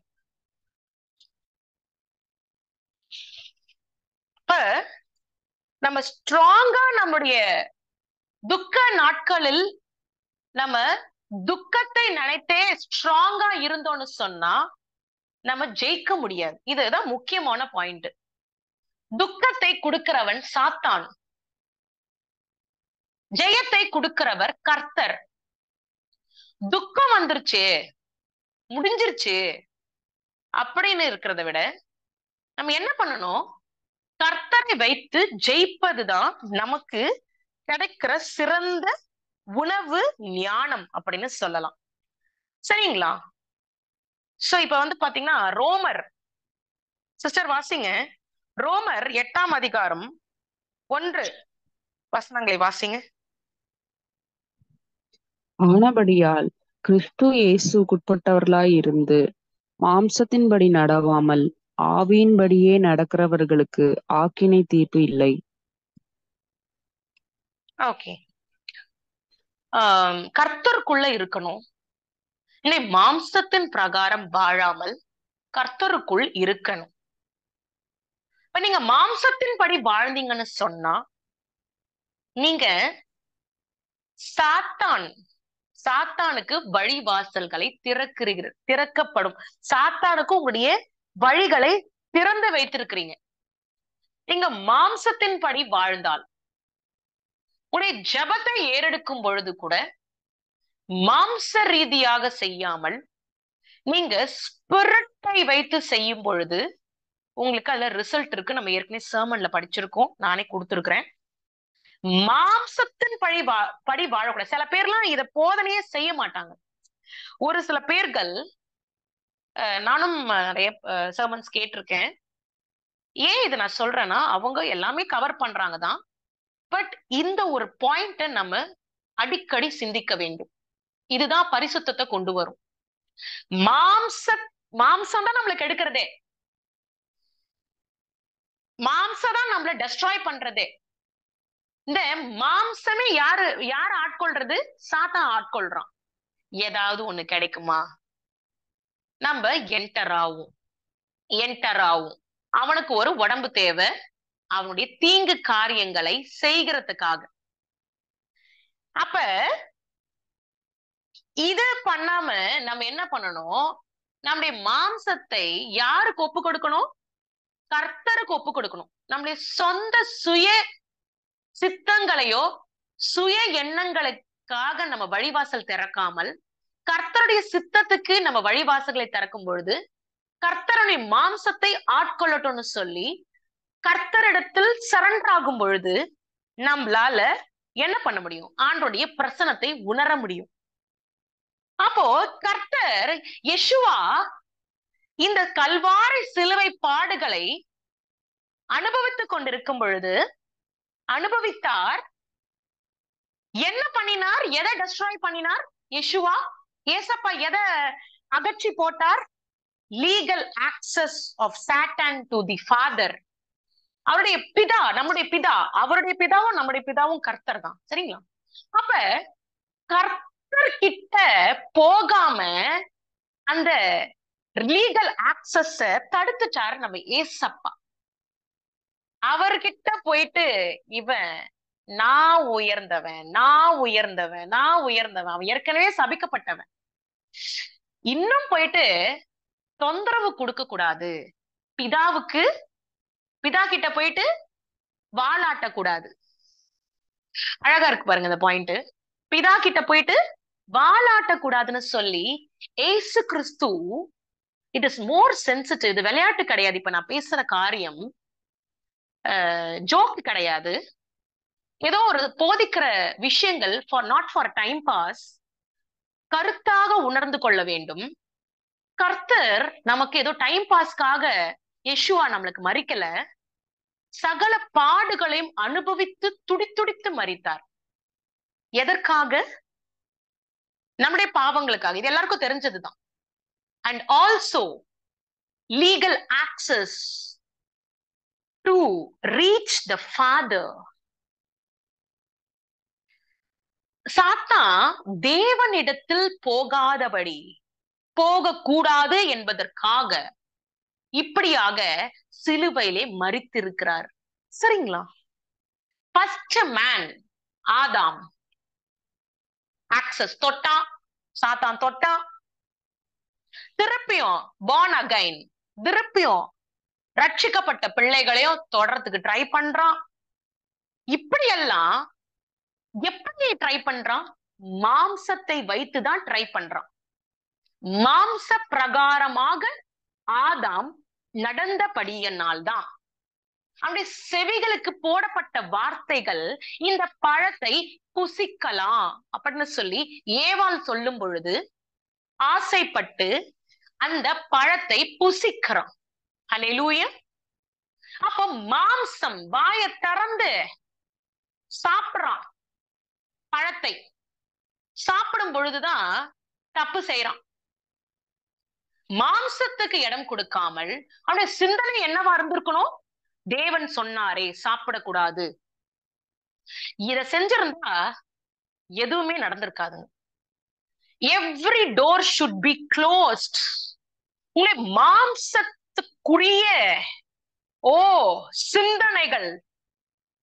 இப்ப நம்ம ஸ்ட்ராங்கா நம்முடைய துக்க நாட்களில் நம்ம துக்கத்தை நினைத்தே ஸ்ட்ராங்கா இருந்தோம்னு சொன்னா நம்ம ஜெயிக்க முடியாது. இதுதான் முக்கியமான பாயிண்ட். துக்கத்தை கொடுக்கிறவன் சாத்தான், ஜெயத்தை கொடுக்கிறவர் கர்த்தர். துக்கம் வந்துருச்சு, முடிஞ்சிருச்சு அப்படின்னு இருக்கிறத விட நம்ம என்ன பண்ணணும்? கர்த்தரை வைத்து ஜெயிப்பதுதான் நமக்கு கிடைக்கிற சிறந்த உணவு, ஞானம் அப்படின்னு சொல்லலாம். சரிங்களா? சோ இப்ப வந்து பாத்தீங்கன்னா ரோமர், சிஸ்டர் வாசிங்க, ரோமர் 8ஆம் அதிகாரம் 1 வசனங்களை வாசிங்க. ஆனபடியால் கிறிஸ்து இயேசுக்குட்பட்டவர்களாயிருந்து மாம்சத்தின்படி நடவாமல் ஆவியின்படியே நடக்கிறவர்களுக்கு ஆக்கினை தீர்ப்பு இல்லை. ஓகே, கர்த்தருக்குள்ள இருக்கணும். இல்லை, மாம்சத்தின் பிரகாரம் வாழாமல் கர்த்தருக்குள் இருக்கணும். இப்ப நீங்க மாம்சத்தின் படி வாழ்ந்தீங்கன்னு சொன்னா நீங்க சாத்தானுக்கு வழிவாசல்களை திறக்கப்படும். சாத்தானுக்கு உங்களுடைய வழிகளை திறந்து வைத்திருக்கிறீங்க. நீங்க மாம்சத்தின் படி வாழ்ந்தால் உடைய ஜெபத்தை ஏறெடுக்கும் பொழுது கூட மாம்ச ரீதியாக செய்யாமல் நீங்க ஸ்பிரிட்டை வைத்து செய்யும் பொழுது உங்களுக்கு அதுல ரிசல்ட் இருக்கு. நம்ம ஏற்கனவே சர்மன்ல படிச்சிருக்கோம், நானே கொடுத்திருக்கிறேன். மாம்சத்தின் படி வாழக்கூடாது. சில பேர்லாம் இத போதனையே செய்ய மாட்டாங்க. ஒரு சில பேர்கள், நானும் நிறைய சர்மன்ஸ் கேட்டிருக்கேன். ஏன் இதை நான் சொல்றேன்னா, அவங்க எல்லாமே கவர் பண்றாங்க தான், பட் இந்த ஒரு பாயிண்ட நம்ம அடிக்கடி சிந்திக்க வேண்டும். இதுதான் பரிசுத்தத்தை கொண்டு வரும். மாம்சம் தான் நம்மளுக்கு எடுக்கிறதே, மாம்சம் தான் நம்மள டெஸ்ட்ராய் பண்றதே. இந்த மாம்சமே யாரு ஆட்கொள்றது? சாத்தான் ஆட்கொள்றான். ஏதாவது ஒண்ணு கிடைக்குமா, நம்ம என்டர் ஆகும். அவனுக்கு ஒரு உடம்பு தேவை, அவனுடைய தீங்கு காரியங்களை செய்கிறதுக்காக. அப்ப இது பண்ணாம நம்ம என்ன பண்ணணும்? நம்முடைய மாம்சத்தை யாருக்கு ஒப்பு கொடுக்கணும்? கர்த்தருக்கு ஒப்பு கொடுக்கணும். நம்முடைய சொந்த சுய சித்தங்களையோ சுய எண்ணங்களுக்காக நம்ம வழிவாசல் திறக்காமல் கர்த்தருடைய சித்தத்துக்கு நம்ம வழிவாசல்களை திறக்கும் பொழுது கர்த்தருடைய மாம்சத்தை ஆட்கொள்ளட்டும்னு சொல்லி கர்த்தரிடத்தில் சரண்டர் ஆகும் பொழுது நம்மளால என்ன பண்ண முடியும்? ஆண்டோடைய பிரசனத்தை உணர முடியும். அப்போ கர்த்தர் யெஷுவா இந்த கல்வாரி சிலுவை பாடுகளை அனுபவித்துக் கொண்டிருக்கும் பொழுது அனுபவித்தார். என்ன பண்ணினார்? எதை டெஸ்ட்ராய் பண்ணினார்? யெஷுவா ஏசப்பா எதை அகற்றி போட்டார்? Legal access of Satan to the Father. அவருடைய பிதா, நம்முடைய பிதா, அவருடைய பிதாவும் நம்முடைய பிதாவும் கர்த்தர் தான். சரிங்களா? அப்ப கர்த்தர் கிட்ட போகாம அந்த லீகல் ஆக்சஸ் தடுத்துட்டார் நம்ம ஏசப்பா. அவர்கிட்ட போயிட்டு இவன் நான் உயர்ந்தவன், அவன் ஏற்கனவே சபிக்கப்பட்டவன், இன்னும் போயிட்டு தொந்தரவு கொடுக்க கூடாது, பிதா கிட்ட போயிட்டு வாலாட்ட கூடாது. அழகா இருக்கு பாருங்க இந்த பாயிண்ட். பிதா கிட்ட போயிட்டு வாலாட்ட கூடாதுன்னு சொல்லி ஏசு கிறிஸ்து, இட் இஸ் மோர் சென்சிட்டிவ். இது விளையாட்டு கிடையாது. இப்ப நான் பேசுற காரியம் ஜோக் கிடையாது. ஏதோ ஒரு போதிக்கிற விஷயங்கள் நாட் ஃபார் டைம் பாஸ், கருத்தாக உணர்ந்து கொள்ள வேண்டும். கர்த்தர் நமக்கு ஏதோ டைம் பாஸ்க்காக யெஷுவா நம்மளுக்கு மறிக்கல, சகல பாடுகளையும் அனுபவித்து துடித்துடித்து மரித்தார். எதற்காக? நம்முடைய பாவங்களுக்காக. இது எல்லாருக்கும் தெரிஞ்சதுதான். And also legal access to reach the Father. சாத்தான் தேவனிடத்தில் போகக்கூடாது என்பதற்காக இப்படியாக சிலுவையிலே மரித்திருக்கிறார். சரிங்களா? ஃபர்ஸ்ட் மேன் ஆதாம் ஆக்சஸ் தொட்டா, சாத்தான் தொட்டா, திருப்பியும் born again, திருப்பியும் ரட்சிக்கப்பட்ட பிள்ளைகளையும் தொடர்றதுக்கு ட்ரை பண்றான். இப்படியெல்லாம் எப்படி ட்ரை பண்றான்? மாம்சத்தை வைத்துதான் ட்ரை பண்றான். மாம்ச பிரகாரமாக ஆதாம் நடந்தபடியினால்தான் அவனுடைய செவிகளுக்கு போடப்பட்ட வார்த்தைகள் இந்த பழத்தை புசிக்கலாம் அப்படின்னு சொல்லி ஏவாள் சொல்லும் பொழுது ஆசைப்பட்டு அந்த பழத்தை புசிக்கிறான். ஹல்லேலூயா. அப்போ மாம்சம் வாயை திறந்து சாப்பிடுறான். பழத்தை சாப்பிடும் பொழுதுதான் தப்பு செய்யறான். மாம்சத்துக்கு இடம் கொடுக்காமல் அவனுடைய சிந்தனை என்னவா இருந்திருக்கணும்? தேவன் சொன்னாரே சாப்பிடக்கூடாது. இத செஞ்சிருந்தா எதுவுமே நடந்திருக்காதுங்க. Every door should be closed. உங்களை மாம்சத்துக்குரிய சிந்தனைகள்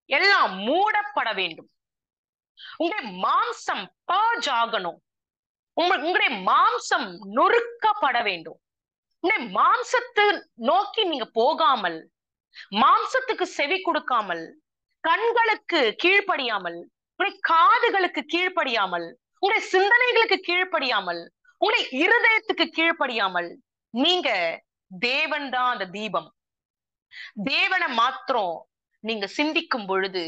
எல்லாம் மூடப்பட வேண்டும். உங்களுடைய மாம்சம் பர்ஜ் ஆகணும். உங்களுடைய மாம்சம் நொறுக்கப்பட வேண்டும். உங்களுடைய மாம்சத்தை நோக்கி நீங்க போகாமல், மாம்சத்துக்கு செவி கொடுக்காமல், கண்களுக்கு கீழ்ப்படியாமல், உங்களுடைய காதுகளுக்கு கீழ்ப்படியாமல், உங்களுடைய சிந்தனைகளுக்கு கீழ்ப்படியாமல், உங்களுடைய இருதயத்துக்கு கீழ்ப்படியாமல், நீங்க தேவன் தான் அந்த தீபம். தேவனை மாத்திரம் நீங்க சிந்திக்கும் பொழுது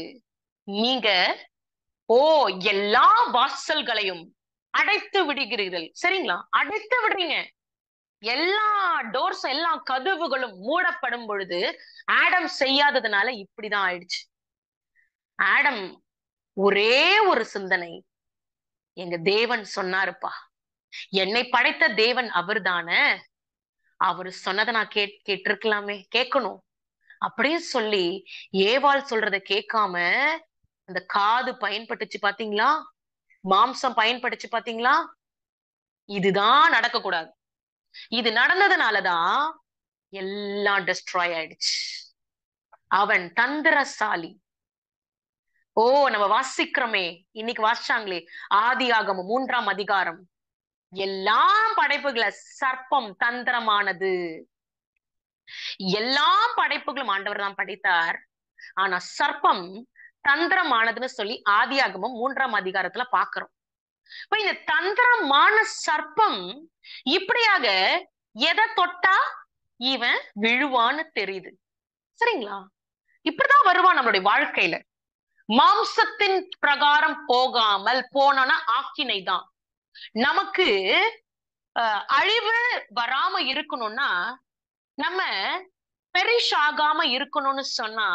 நீங்க எல்லா வாசல்களையும் அடைத்து விடுகிறீர்கள். சரிங்களா? அடைத்து விடுறீங்க. எல்லா டோர்ஸ், எல்லா கதவுகளும் மூடப்படும் பொழுது ஆடம் செய்யாததுனால இப்படிதான் ஆயிடுச்சு. ஆடம் ஒரே ஒரு சிந்தனை, எங்க தேவன் சொன்னாருப்பா, என்னை படைத்த தேவன் அவர்தானே, அவரு சொன்னதை நான் கேட்டிருக்கலாமே, கேட்கணும் அப்படின்னு சொல்லி ஏவாள் சொல்றத கேட்காம அந்த காது பயன்பட்டுச்சு பாத்தீங்களா, மாம்சம் பயன்பட்டுச்சு பாத்தீங்களா. இதுதான் நடக்க கூடாது. இது நடந்ததுனாலதான் எல்லாம் டெஸ்ட்ராய் ஆயிடுச்சு. அவன் தந்திரசாலி. நம்ம வாசிக்கிறோமே, இன்னைக்கு வாசிச்சாங்களே ஆதியாகமம் 3ஆம் அதிகாரம், எல்லா படைப்புகளை சர்ப்பம் தந்திரமானது. எல்லா படைப்புகளும் ஆண்டவர் தான் படைத்தார். ஆனா சர்ப்பம் தந்திரமானதுன்னு சொல்லி ஆதியாகமம் 3ஆம் அதிகாரத்துல பாக்குறோம். இப்ப இந்த தந்திரமான சர்ப்பம் இப்படியாக எதை தொட்டா இவன் விழுவான்னு தெரியுது. சரிங்களா? இப்படிதான் வருவான் நம்மளுடைய வாழ்க்கையில. மாம்சத்தின் பிரகாரம் போகாமல் போனோம்னா ஆக்கினை தான். நமக்கு அழிவு வராம இருக்கணும்னா, நம்ம பெரிஷ் ஆகாம இருக்கணும்னு சொன்னா,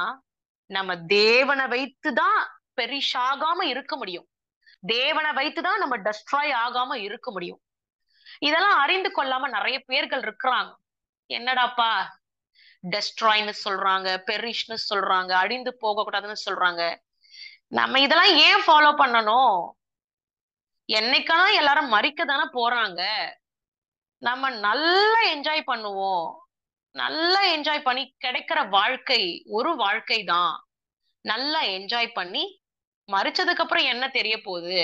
நம்ம தேவனை வைத்துதான் பெரிஷ் ஆகாம இருக்க முடியும். தேவனை வைத்துதான் நம்ம டெஸ்ட்ராய் ஆகாம இருக்க முடியும். இதெல்லாம் அறிந்து கொள்ளாம நிறைய பேர்கள் இருக்கிறாங்க. என்னடாப்பா டெஸ்ட்ராய்னு சொல்றாங்க, பெரிஷ்னு சொல்றாங்க, அழிந்து போக கூடாதுன்னு சொல்றாங்க. நம்ம இதெல்லாம் ஏன் ஃபாலோ பண்ணணும்? என்னைக்கான எல்லாரும் மறிக்க தானே போறாங்க. நம்ம நல்லா என்ஜாய் பண்ணுவோம். நல்லா என்ஜாய் பண்ணி கிடைக்கிற வாழ்க்கை ஒரு வாழ்க்கை தான். நல்லா என்ஜாய் பண்ணி மறிச்சதுக்கு அப்புறம் என்ன தெரிய போகுது?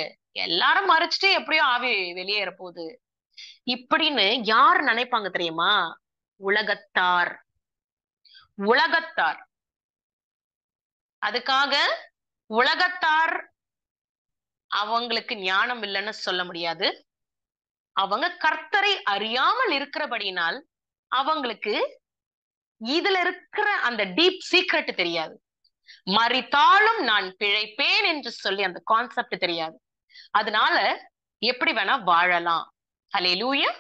எல்லாரும் மறிச்சுட்டு எப்படியோ ஆவி வெளியேற போகுது இப்படின்னு யார் நினைப்பாங்க தெரியுமா? உலகத்தார். உலகத்தார். அதுக்காக உலகத்தார் அவங்களுக்கு ஞானம் இல்லைன்னு சொல்ல முடியாது. அவங்க கர்த்தரை அறியாமல் இருக்கிறபடினால் அவங்களுக்கு இதுல இருக்கிற அந்த டீப் சீக்ரெட் தெரியாது. மறித்தாலும் நான் பிழைப்பேன் என்று சொல்லி அந்த கான்செப்ட் தெரியாது. அதனால எப்படி வேணா வாழலாம். ஹல்லேலூயா.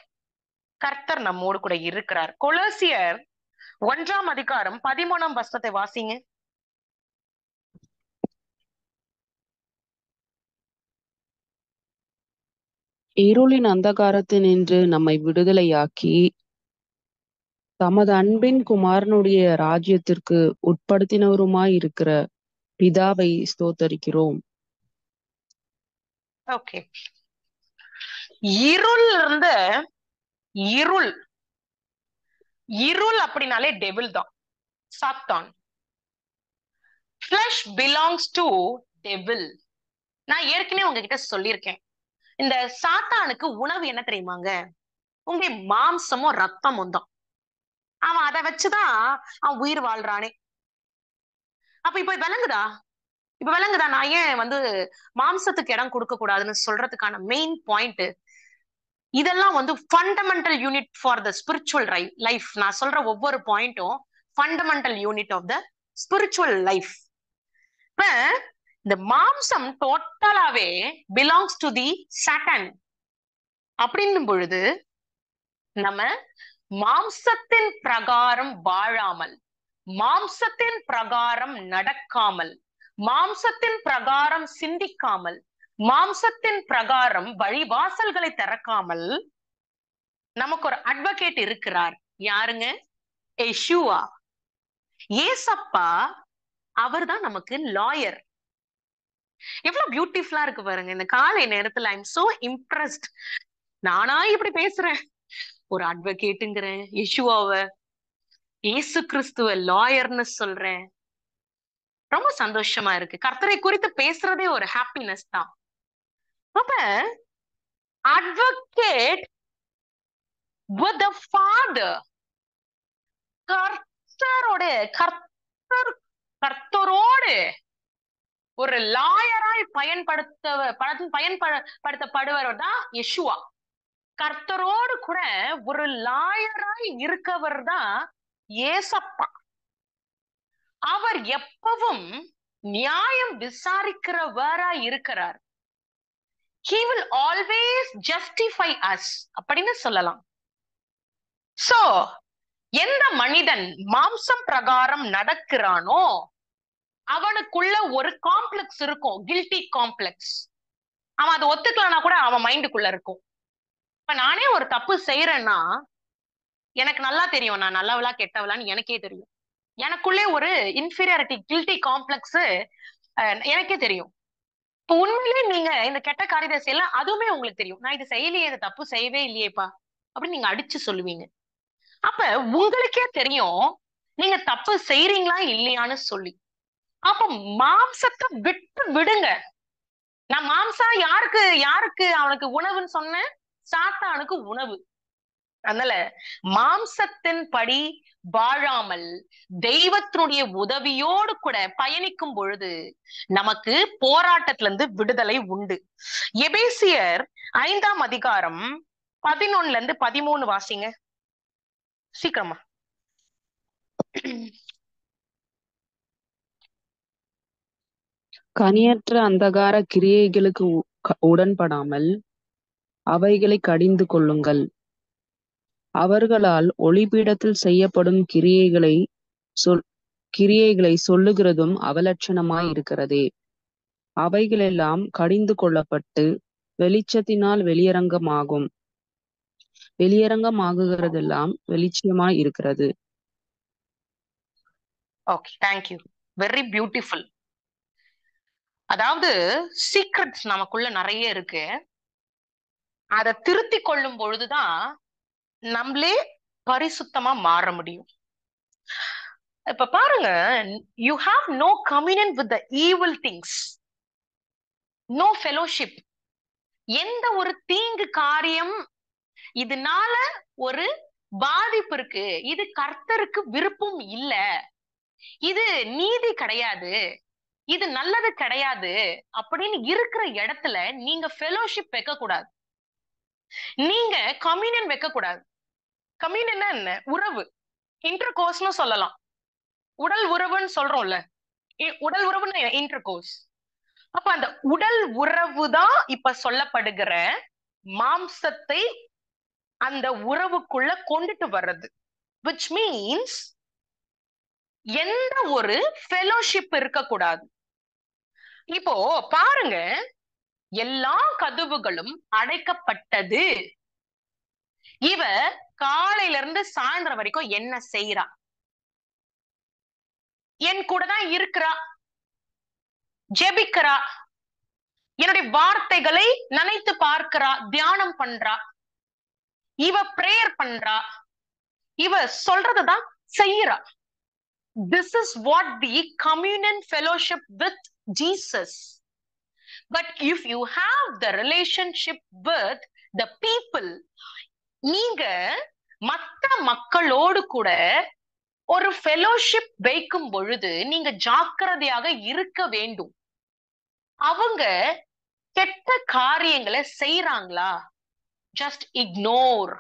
கர்த்தர் நம்மோடு கூட இருக்கிறார். கொலோசியர் 1ஆம் அதிகாரம் 13ஆம் வசனத்தை வாசிங்க. இருளின் அந்தகாரத்தினின்று நம்மை விடுதலையாக்கி தமது அன்பின் குமாரனுடைய ராஜ்யத்திற்கு உட்படுத்தினவருமாயிருக்கிற பிதாவை ஸ்தோத்தரிக்கிறோம். ஓகே. இருள் இருந்த இருள், இருள் அப்படின்னாலே டெவில் தான், சாத்தான். Flesh belongs to devil. நான் ஏற்கனவே உங்ககிட்ட சொல்லியிருக்கேன், இந்த சாத்தானுக்கு உணவு என்ன தெரியுமாங்க? உங்க மாம்சமும் ரத்தமும் தான். அவன் அதை வச்சுதான் அவன் உயிர் வாழ்றானே. அப்ப இப்ப விளங்குதா நான் ஏன் மாம்சத்துக்கு இடம் கொடுக்க கூடாதுன்னு சொல்றதுக்கான மெயின் பாயிண்ட். இதெல்லாம் fundamental unit for the spiritual life. நான் சொல்ற ஒவ்வொரு பாயிண்ட்டும் fundamental unit of the spiritual life. இப்ப இந்த மாம்சம் டோட்டலாவே பிலாங்ஸ் டு தி சாட்டன் அப்படின்னும் பொழுது நம்ம மாம்சத்தின் பிரகாரம் வாழாமல், மாம்சத்தின் பிரகாரம் நடக்காமல், மாம்சத்தின் பிரகாரம் சிந்திக்காமல், மாம்சத்தின் பிரகாரம் வழிவாசல்களை திறக்காமல் நமக்கு ஒரு அட்வொகேட் இருக்கிறார். யாருங்க? யெஷுவா, ஏசப்பா. அவர்தான் நமக்கு லாயர். எவ்வளவு பியூட்டிஃபுல்லா இருக்கு பாருங்க. இந்த காலை நேரத்துல ஐ எம் சோ இம்ப்ரெஸ்ட். நானா இப்படி பேசுறேன், ஒரு அட்வொகேட்டுங்கிறேன், யெஷுவாவ இயேசு கிறிஸ்துவ லாயர்னு சொல்றேன். ரொம்ப சந்தோஷமா இருக்கு. கர்த்தரை குறித்து பேசுறதே ஒரு ஹாப்பினஸ் தான். அப்ப அட்வொகேட் with the father, கர்த்தரோட கர்த்தரோடு ஒரு லாயராய் பயன்படுத்தப்படுவர் தான் யெஷுவா. கர்த்தரோடு கூட ஒரு லாயராய் இருக்கவர் தான் ஏசப்பா. அவர் எப்பவும் நியாயம் விசாரிக்கிறவராய் இருக்கிறார். He will always justify us அப்படின்னு சொல்லலாம். சோ எந்த மனிதன் மாம்சம் பிரகாரம் நடக்கிறானோ அவனுக்குள்ள ஒரு காம்ப்ளெக்ஸ் இருக்கும், கில்ட்டி காம்ப்ளெக்ஸ். அவன் அதை ஒத்துக்கலனா கூட அவன் மைண்டுக்குள்ள இருக்கும். இப்ப நானே ஒரு தப்பு செய்யறேன்னா எனக்கு நல்லா தெரியும் நான் நல்லவளா கெட்டவளான்னு எனக்கே தெரியும். எனக்குள்ளே ஒரு இன்ஃபீரியாரிட்டி கில்ட்டி காம்ப்ளெக்ஸ் எனக்கே தெரியும். இப்ப உண்மையிலேயே நீங்க இந்த கெட்ட காரியத்தை செய்யலாம், அதுவுமே உங்களுக்கு தெரியும். நான் இது செய்யலையே, இந்த தப்பு செய்யவே இல்லையேப்பா அப்படின்னு நீங்க அடிச்சு சொல்லுவீங்க. அப்ப உங்களுக்கே தெரியும் நீங்க தப்பு செய்றீங்களா இல்லையான்னு சொல்லி. அப்ப மாம்சத்தை விட்டு விடுங்க. நான் மாம்சம் யாருக்கு யாருக்கு அவனுக்கு உணவுன்னு சொன்னேன்? சாத்தானுக்கு உணவு. அதனால மாம்சத்தின் படி வாழாமல் தெய்வத்தினுடைய உதவியோடு கூட பயணிக்கும் பொழுது நமக்கு போராட்டத்துல இருந்து விடுதலை உண்டு. எபேசியர் 5ஆம் அதிகாரம் 11ல இருந்து 13 வாசிங்க சீக்கிரமா. கனியற்ற அந்தகார கிரியைகளுக்கு உடன்படாமல் அவைகளை கடிந்து கொள்ளுங்கள். அவர்களால் ஒளிபீடத்தில் செய்யப்படும் கிரியைகளை சொல்லுகிறதும் அவலட்சணமாய் இருக்கிறதே. அவைகளெல்லாம் கடிந்து கொள்ளப்பட்டு வெளிச்சத்தினால் வெளியரங்கமாகுகிறதெல்லாம் வெளிச்சமாய் இருக்கிறது. Okay, thank you. Very beautiful. அதாவது சீக்ரெட்ஸ் நமக்குள்ள நிறைய இருக்கு. அதை திருத்தி கொள்ளும் பொழுதுதான் நம்மளே பரிசுத்தமா மாற முடியும். இப்ப பாருங்க, you have no communion with the evil things, no fellowship. எந்த ஒரு தீங்கு காரியம் இதனால ஒரு பாதிப்பு இருக்கு, இது கர்த்தருக்கு விருப்பம் இல்ல, இது நீதி கிடையாது, இது நல்லது கிடையாது அப்படின்னு இருக்கிற இடத்துல நீங்க ஃபெலோஷிப் வைக்க கூடாது, நீங்க கம்யூனியன் வைக்க கூடாது. கம்யூனியன் என்ன? உறவு, இன்டர் கோர்ஸ்னு சொல்லலாம். உடல் உறவுன்னு சொல்றோம்ல, உடல் உறவுன்னு இன்டர் கோர்ஸ். அப்ப அந்த உடல் உறவு தான் இப்ப சொல்லப்படுகிற மாம்சத்தை அந்த உறவுக்குள்ள கொண்டுட்டு வர்றது. which means எந்த ஒரு ஃபெலோஷிப் இருக்கக்கூடாது. இப்போ பாருங்க, எல்லா கதவுகளும் அடைக்கப்பட்டது. இவ காலையில இருந்து சாயந்தரம் வரைக்கும் என்ன செய்யறா? என் கூட தான் இருக்கிறா, ஜெபிக்கிறா, என்னுடைய வார்த்தைகளை நினைத்து பார்க்கிறா, தியானம் பண்றா, இவ பிரேயர் பண்றா, இவ சொல்றதுதான் செய்யறா. This is what the communion fellowship with Jesus. But if you have the relationship with the people, நீங்க மற்ற மக்களோடு கூட ஒரு ஃபெலோஷிப் வைக்கும் பொழுது நீங்க ஜாக்கிரதையாக இருக்க வேண்டும். அவங்க கெட்ட காரியங்களை செய்யறாங்களா, ஜஸ்ட் இக்னோர்.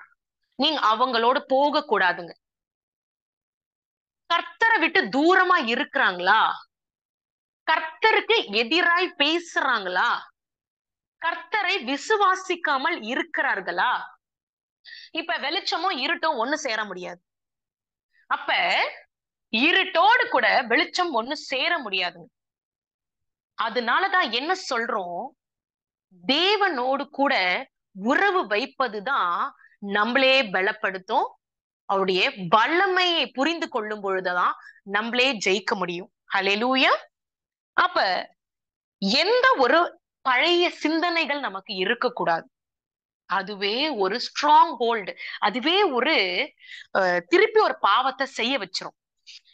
நீங்க அவங்களோட போக கூடாதுங்க. கர்த்தரை விட்டு தூரமா இருக்கிறாங்களா, கர்த்தருக்கு எதிராய் பேசுறாங்களா, கர்த்தரை விசுவாசிக்காமல் இருக்கிறார்களா, இப்ப வெளிச்சமும் இருட்டும் ஒண்ணு சேர முடியாது. அப்ப இருட்டோடு கூட வெளிச்சம் ஒண்ணு சேர முடியாதுங்க. அதனாலதான் என்ன சொல்றோம், தேவனோடு கூட உறவு வைப்பதுதான் நம்மளே பலப்படுத்தும். அவருடைய வல்லமையை புரிந்து கொள்ளும் பொழுதுதான் நம்மளே ஜெயிக்க முடியும். ஹல்லேலூயா. அப்ப எந்த ஒரு பழைய சிந்தனைகள் நமக்கு இருக்கக்கூடாது. அதுவே ஒரு ஸ்ட்ராங் ஹோல்டு. அதுவே ஒரு திருப்பி ஒரு பாவத்தை செய்ய வச்சிரும்.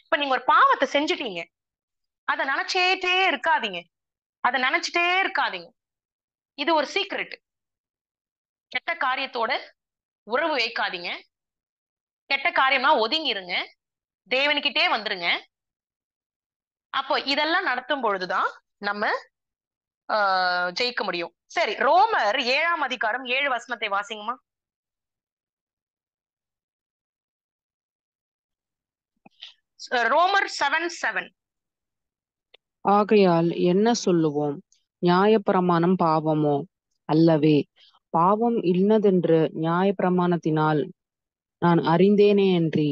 இப்ப நீங்க ஒரு பாவத்தை செஞ்சுட்டீங்க, அதை நினைச்சிட்டே இருக்காதீங்க. அதை நினைச்சிட்டே இருக்காதீங்க. இது ஒரு சீக்ரெட். கெட்ட காரியத்தோட உறவு வைக்காதீங்க. கெட்ட காரியம்னா ஒதுங்கிருங்க, தேவனுக்கிட்டே வந்துருங்க. அப்போ இதெல்லாம் நடத்தும் பொழுதுதான் நம்ம ஜெயிக்க முடியும். சரி, ரோமர் 7ஆம் அதிகாரம் 7 வசனத்தை வாசிங்கம்மா. ரோமர் 7:7. ஆகையால் என்ன சொல்லுவோம்? நியாயப்பிரமாணம் பாவமோ? அல்லவே. பாவம் இன்னதென்று நியாயப்பிரமாணத்தினால் நான் அறிந்தேனேயன்றி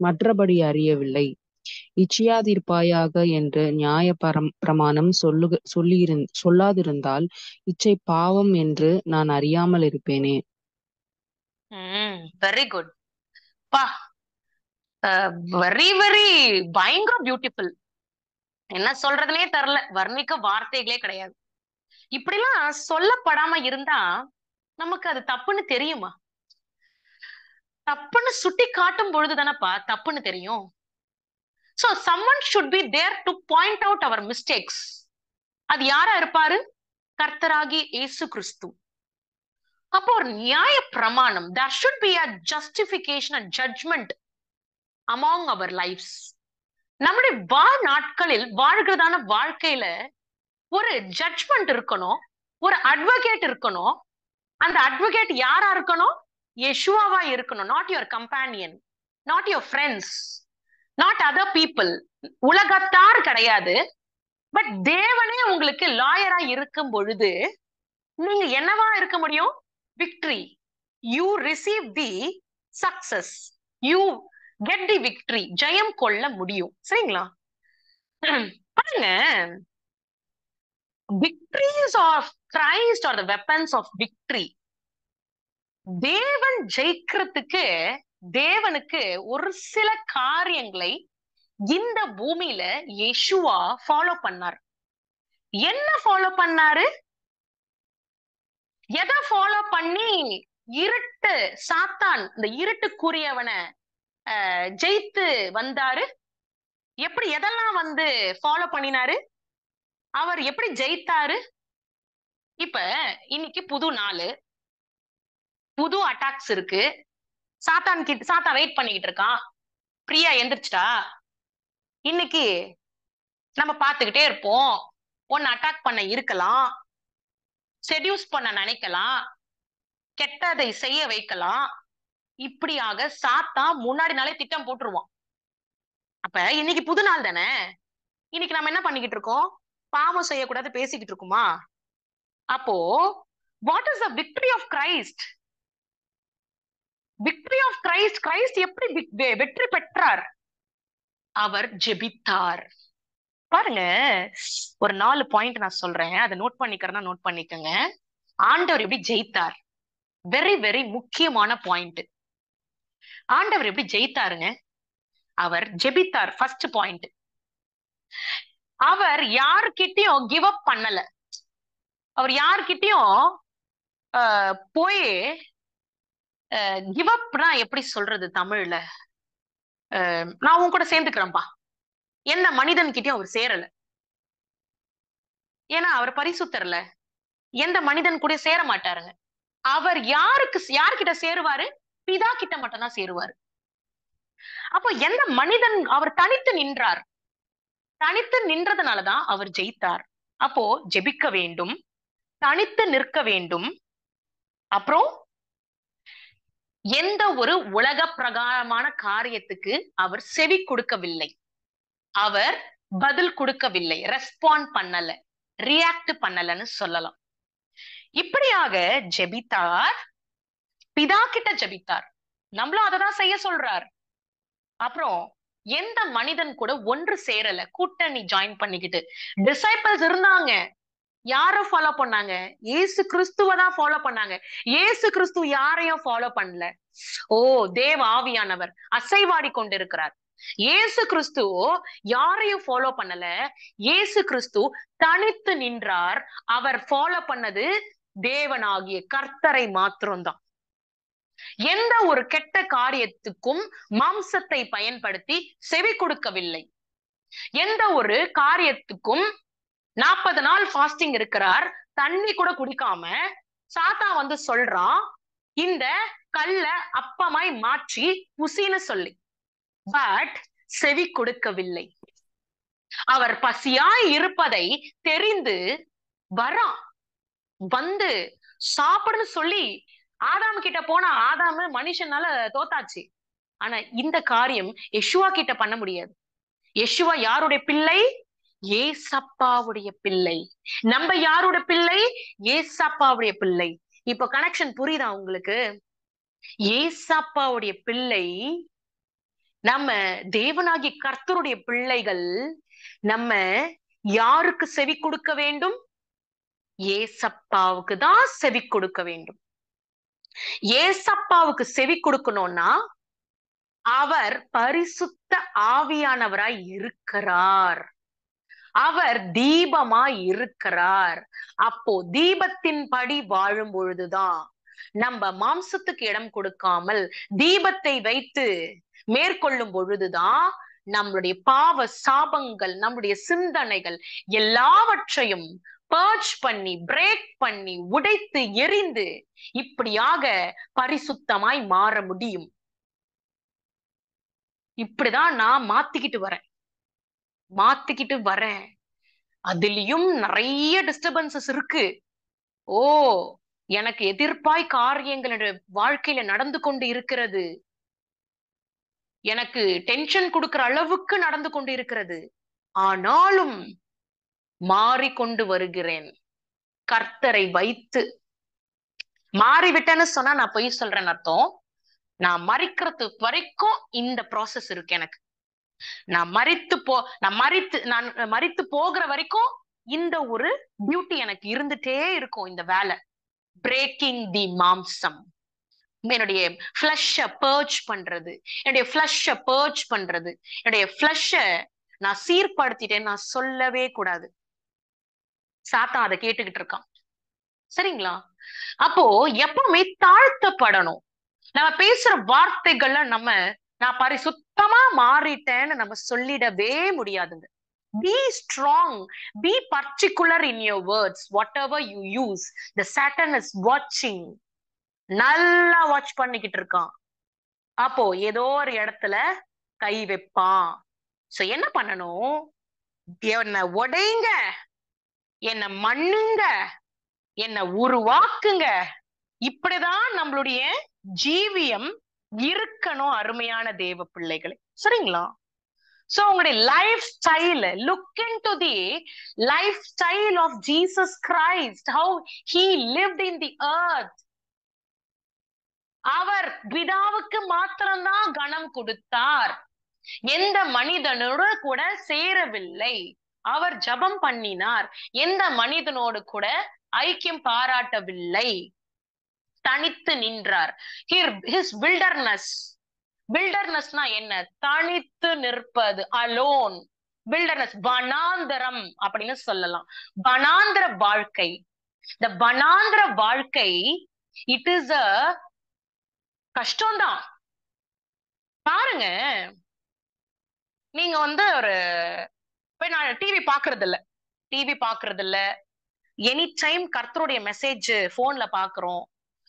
மற்றபடி அறியவில்லை. இச்சியாதிருப்பாயாக என்று பிரமாணம் சொல்லாதிருந்தால் இச்சை பாவம் என்று நான் அறியாமல் இருப்பேனே. வெரி குட் பா. வெரி வெரி பயங்கர பியூட்டிஃபுல். என்ன சொல்றதுனே தெரியல, வர்ணிக்க வார்த்தைகளே கிடையாது. இப்படிலாம் சொல்லப்படாம இருந்தா நமக்கு அது தப்புன்னு தெரியுமா? தப்புன்னு சுட்டி காட்டும் பொழுது தானப்பா தப்புன்னு தெரியும். So someone should be there to point out our mistakes. அது யாரா இருப்பாரு? கர்த்தராகி இயேசு கிறிஸ்து. அப்போ ஒரு நியாய பிரமாணம், there should be a justification and judgment among our lives. நம்முடைய நாட்களில் வாழ்கிறதான வாழ்க்கையில ஒரு ஜட்ஜ்மெண்ட் இருக்கணும், ஒரு அட்வொகேட் இருக்கணும். அந்த அட்வொகேட் யாரா இருக்கணும்? யெஷுவாவா இருக்கணும். Not your companion, not your friends, not other people. உலகத்தார் கிடையாது. பட் தேவனே உங்களுக்கு லாயரா இருக்கும் பொழுது நீங்க என்னவா இருக்க முடியும்? Victory. You receive the success, you get the victory. ஜெயம் கொள்ள முடியும். சரிங்களா? பாருங்க, victories of Christ are the weapons of victory. தேவன் ஜெயிக்கிறதுக்கு தேவனுக்கு ஒரு சில காரியங்களை இந்த பூமியில யெஷுவா ஃபாலோ பண்ணார். என்ன ஃபாலோ பண்ணாரு? எதை ஃபாலோ பண்ணி இருட்டு சாத்தான், இந்த இருட்டுக்குரியவனை ஜெயித்து வந்தாரு? எப்படி எதெல்லாம் ஃபாலோ பண்ணினாரு? அவர் எப்படி ஜெயித்தாரு? இப்ப இன்னைக்கு புது நாள், புது அட்டாக்ஸ் இருக்கு. சாத்தான் வெயிட் பண்ணிக்கிட்டு இருக்கான். பிரியா எந்திரிச்சிட்டா, இன்னைக்கு நம்ம பார்த்துக்கிட்டே இருப்போம். ஒன்னு அட்டாக் பண்ண இருக்கலாம், செடியூஸ் பண்ண நினைக்கலாம், கெட்டதை செய்ய வைக்கலாம். இப்படியாக சாத்தான் முன்னாடி நாளே திட்டம் போட்டுருவான். அப்ப இன்னைக்கு புது நாள் தானே, இன்னைக்கு நம்ம என்ன பண்ணிக்கிட்டு இருக்கோம்? பாவம் செய்யக்கூடாது பேசிக்கிட்டு இருக்குமா? அப்போ what is the victory of Christ? Victory of Christ, Christ எப்படி வெற்றி பெற்றார்? அவர் ஜெபித்தார். பாருங்க, ஒரு 4 பாயிண்ட் நான் சொல்றேன், அதை நோட் பண்ணிக்கிறதா நோட் பண்ணிக்கங்க. ஆண்டவர் எப்படி ஜெயித்தார்? வெரி வெரி முக்கியமான பாயிண்ட். ஆண்டவர் எப்படி ஜெயித்தாருங்க? அவர் ஜெபித்தார். ஃபர்ஸ்ட் பாயிண்ட், அவர் யாருக்கிட்டையும் கிவ் அப் பண்ணல. அவர் யாருக்கிட்டையும் போய் கிவ் அப்னா எப்படி சொல்றது தமிழ்ல? நான் உன் கூட சேர்ந்துக்கிறேன்பா, எந்த மனிதன் கிட்டயும் அவர் சேரல. ஏன்னா அவர் பரிசுத்தர்ல, எந்த மனிதன் கூட சேர மாட்டாருங்க. அவர் யாருக்கிட்ட சேருவாரு? பிதா கிட்ட மட்டும்தான் சேருவாரு. அப்போ எந்த மனிதன், அவர் தனித்து நின்றார். தனித்து நின்றதுனாலதான் அவர் ஜெயித்தார். அப்போ ஜெபிக்க வேண்டும், தனித்து நிற்க வேண்டும். அப்புறம் எந்த ஒரு உலக பிரகாரமான காரியத்துக்கு அவர் செவி கொடுக்கவில்லை, அவர் பதில் கொடுக்கவில்லை, ரெஸ்பாண்ட் பண்ணல, ரியாக்ட் பண்ணலன்னு சொல்லலாம். இப்படியாக ஜெபித்தார். பிதா கிட்ட ஜெபித்தார். நம்மளும் அததான் செய்ய சொல்றார். அப்புறம் எந்த மனிதன் கூட ஒன்று சேரல, கூட்டணி ஜாயின் பண்ணிக்கிட்டு. டிசைபிள்ஸ் இருந்தாங்க. யார ஃபாலோ பண்ணாங்க? இயேசு கிறிஸ்துவ தான் ஃபாலோ பண்ணாங்க. இயேசு கிறிஸ்து யாரையும் ஃபாலோ பண்ணல. ஓ, தேவ ஆவியானவர் அசைவாடி கொண்டிருக்கிறார். இயேசு கிறிஸ்து யாரையும் ஃபாலோ பண்ணல. இயேசு கிறிஸ்து தனித்து நின்றார். அவர் ஃபாலோ பண்ணது தேவனாகிய கர்த்தரை மாத்திரம்தான். எந்த ஒரு கெட்ட காரியத்துக்கும் மாம்சத்தை பயன்படுத்தி செவி கொடுக்கவில்லை. எந்த ஒரு காரியத்துக்கும் 40 நாள் ஃபாஸ்டிங் இருக்கிறார், தண்ணி கூட குடிக்காம சாத்தான் வந்து சொல்றான், இந்த கல்ல அப்பமாய் மாற்றி புசின்னு சொல்லி. பட் செவி கொடுக்கவில்லை. அவர் பசியாய் இருப்பதை தெரிந்து வரான். வந்து சாப்பிடுன்னு சொல்லி ஆதாம் கிட்ட போனா ஆதாம மனுஷனால தோத்தாச்சு. ஆனா இந்த காரியம் யெஷுவா கிட்ட பண்ண முடியாது. யெஷுவா யாருடைய பிள்ளை? ஏசப்பாவுடைய பிள்ளை. நம்ம யாருடைய பிள்ளை? ஏசப்பாவுடைய பிள்ளை. இப்ப கனெக்ஷன் புரியுதா உங்களுக்கு? ஏசப்பாவுடைய பிள்ளை, நம்ம தேவனாகிய கர்த்தருடைய பிள்ளைகள். நம்ம யாருக்கு செவி கொடுக்க வேண்டும்? ஏசப்பாவுக்கு தான் செவி கொடுக்க வேண்டும். ஏசப்பாவுக்கு செவி கொடுக்கணும்னா அவர் பரிசுத்த ஆவியானவராய் இருக்கிறார். அவர் தீபமாய் இருக்கிறார். அப்போ தீபத்தின் படி வாழும் பொழுதுதான், நம்ம மாம்சத்துக்கு இடம் கொடுக்காமல் தீபத்தை வைத்து மேற்கொள்ளும் பொழுதுதான் நம்மளுடைய பாவ சாபங்கள், நம்முடைய சிந்தனைகள் எல்லாவற்றையும் பர்ச் பண்ணி, பிரேக் பண்ணி, உடைத்து எரிந்து இப்படியாக பரிசுத்தமாய் மாற முடியும். இப்படிதான் நான் மாத்திக்கிட்டு வரேன். அதுலயும் நிறைய டிஸ்டர்பன்சஸ் இருக்கு. ஓ, எனக்கு எதிர்ப்பாய் காரியங்கள் வாழ்க்கையில நடந்து கொண்டு இருக்கிறது. எனக்கு டென்ஷன் கொடுக்கிற அளவுக்கு நடந்து கொண்டு இருக்கிறது. ஆனாலும் மாறிக்கொண்டு வருகிறேன். கர்த்தரை வைத்து மாறிவிட்டேன்னு சொன்னா நான் பொய் சொல்றேன்னு அர்த்தம். நான் மறிக்கிறது வரைக்கும் இந்த ப்ராசஸ் இருக்கு எனக்கு. நான் மறித்து போகிற வரைக்கும் இந்த ஒரு டியூட்டி எனக்கு இருந்துட்டே இருக்கும். இந்த வேலை, பிரேக்கிங் தி மாம்சம், என்னுடைய ஃபிளஷ பர்ச் பண்றது, என்னுடைய ஃபிளஷ நான் சீர்படுத்திட்டேன் நான் சொல்லவே கூடாது. சாத்தான் அதை கேட்டுக்கிட்டு இருக்கான். சரிங்களா? அப்போ எப்பவுமே தாழ்த்தப்படணும். நம்ம பேசுற வார்த்தைகள்ல நான் பரிசுத்தமா மாறிட்டேன்னு நம்ம சொல்லிடவே முடியாதுங்க. Be strong, be particular in your words, whatever you use. The Satan is watching. நல்லா வாட்ச் பண்ணிக்கிட்டு இருக்கான். அப்போ ஏதோ ஒரு இடத்துல கை வைப்பான். சோ என்ன பண்ணணும்? என்ன உடைங்க, என்ன மண்ணுங்க, என்ன உருவாக்குங்க. இப்படிதான் நம்மளுடைய ஜீவியம் இருக்கணும், அருமையான தேவ பிள்ளைகளை. சரிங்களா? சோ உங்களுடைய life style, look into the life style of Jesus Christ, how he lived in the earth. அவர் பிதாவுக்கு மாத்திரம்தான் கனம் கொடுத்தார். எந்த மனிதனோடு கூட சேரவில்லை. அவர் ஜெபம் பண்ணினார். எந்த மனிதனோடு கூட ஐக்கியம் பாராட்டவில்லை. தனித்து நின்றார். ஹிஸ் வில்டர்னஸ்னா என்ன? தனித்து நிற்பது, அலோன். வில்டர்னஸ் வனாந்தரம் அப்படின்னு சொல்லலாம். வனாந்தர வாழ்க்கை. இந்த வனாந்தர வாழ்க்கை இட் இஸ் அ கஷ்டம்தான். பாருங்க, நீங்க ஒரு நான் டிவி பாக்குறது இல்ல. எனி டைம் கர்த்தருடைய மெசேஜ் போன்ல பாக்குறோம்.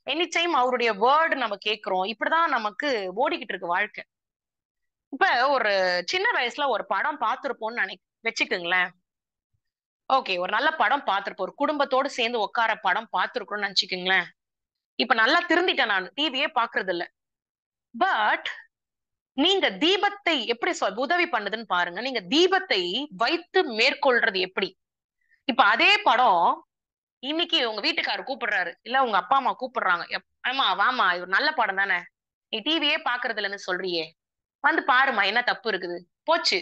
எனி டைம் அவருடைய வேர்டு நம்ம கேட்கிறோம். இப்படிதான் நமக்கு ஓடிக்கிட்டு இருக்கு வாழ்க்கை. இப்ப ஒரு சின்ன வயசுல ஒரு படம் பார்த்திருப்போம்னு வச்சுக்குங்களேன். ஓகே, ஒரு நல்ல படம் பார்த்திருப்போம், ஒரு குடும்பத்தோடு சேர்ந்து உட்கார படம் பார்த்திருக்கோம்னு நினைச்சுக்குங்களேன். இப்ப நல்லா திருந்திட்டேன், நான் டிவியே பாக்குறது இல்ல. பட் நீங்க தீபத்தை எப்படி உதவி பண்ணுதுன்னு பாருங்க. நீங்க தீபத்தை வைத்து மேற்கொள்றது எப்படி? இப்ப அதே படம் இன்னைக்கு உங்க வீட்டுக்காரர் கூப்பிடுறாரு, இல்ல உங்க அப்பா அம்மா கூப்பிடுறாங்க, ஆமா வாமா, இது ஒரு நல்ல படம் தானே, நீ டிவியே பாக்குறது இல்லைன்னு சொல்றியே, வந்து பாருமா, என்ன தப்பு இருக்குது, போச்சு.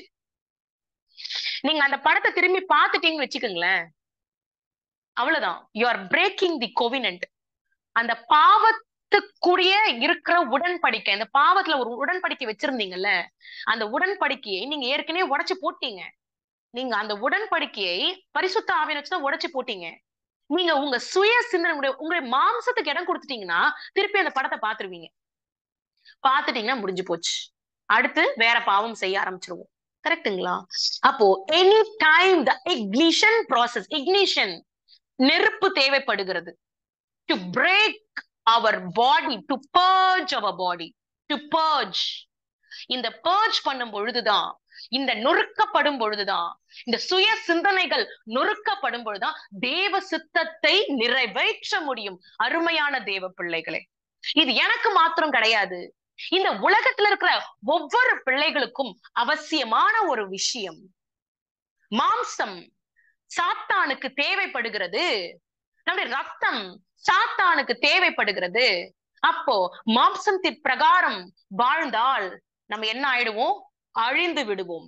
நீங்க அந்த படத்தை திரும்பி பாத்துட்டீங்கன்னு வச்சுக்கோங்களேன், அவ்வளவுதான், you are braking the covenant. அந்த பாவத்துக்குரிய இருக்கிற உடன்படிக்கை, அந்த பாவத்துல ஒரு உடன்படிக்கை வச்சிருந்தீங்கல்ல, அந்த உடன்படிக்கையை நீங்க ஏற்கனவே உடைச்சு போட்டீங்க. நீங்க அந்த உடன்படிக்கையை பரிசுத்த ஆவியை வச்சுதான் உடைச்சு போட்டீங்க. நீங்க உங்க சுய சிந்தனை, உங்களுடைய மாம்சத்துக்கு இடம் கொடுத்துட்டீங்கன்னா திருப்பி அந்த படத்தை பாத்துருவீங்க. பாத்துட்டீங்கன்னா முடிஞ்சு போச்சு, அடுத்து வேற பாவம் செய்ய ஆரம்பிச்சிருவோம். கரெக்ட்டுங்களா? அப்போ any time the ignition process, ignition நெருப்பு தேவைப்படுகிறது. To break our body, to purge our body, to purge. இந்த பர்ஜ் பண்ணும் பொழுதுதான், இந்த நொறுக்கப்படும் பொழுதுதான், இந்த சுய சிந்தனைகள் நொறுக்கப்படும் பொழுதுதான் தேவ சித்தத்தை நிறைவேற்ற முடியும். அருமையான தேவ பிள்ளைகளே, இது எனக்கு மாத்திரம் கிடையாது, இந்த உலகத்துல இருக்கிற ஒவ்வொரு பிள்ளைகளுக்கும் அவசியமான ஒரு விஷயம். மாம்சம் சாத்தானுக்கு தேவைப்படுகிறது, நம்முடைய ரத்தம் சாத்தானுக்கு தேவைப்படுகிறது. அப்போ மாம்சத்தின் பிரகாரம் வாழ்ந்தால் நம்ம என்ன ஆயிடுவோம்? அழிந்து விடுவோம்.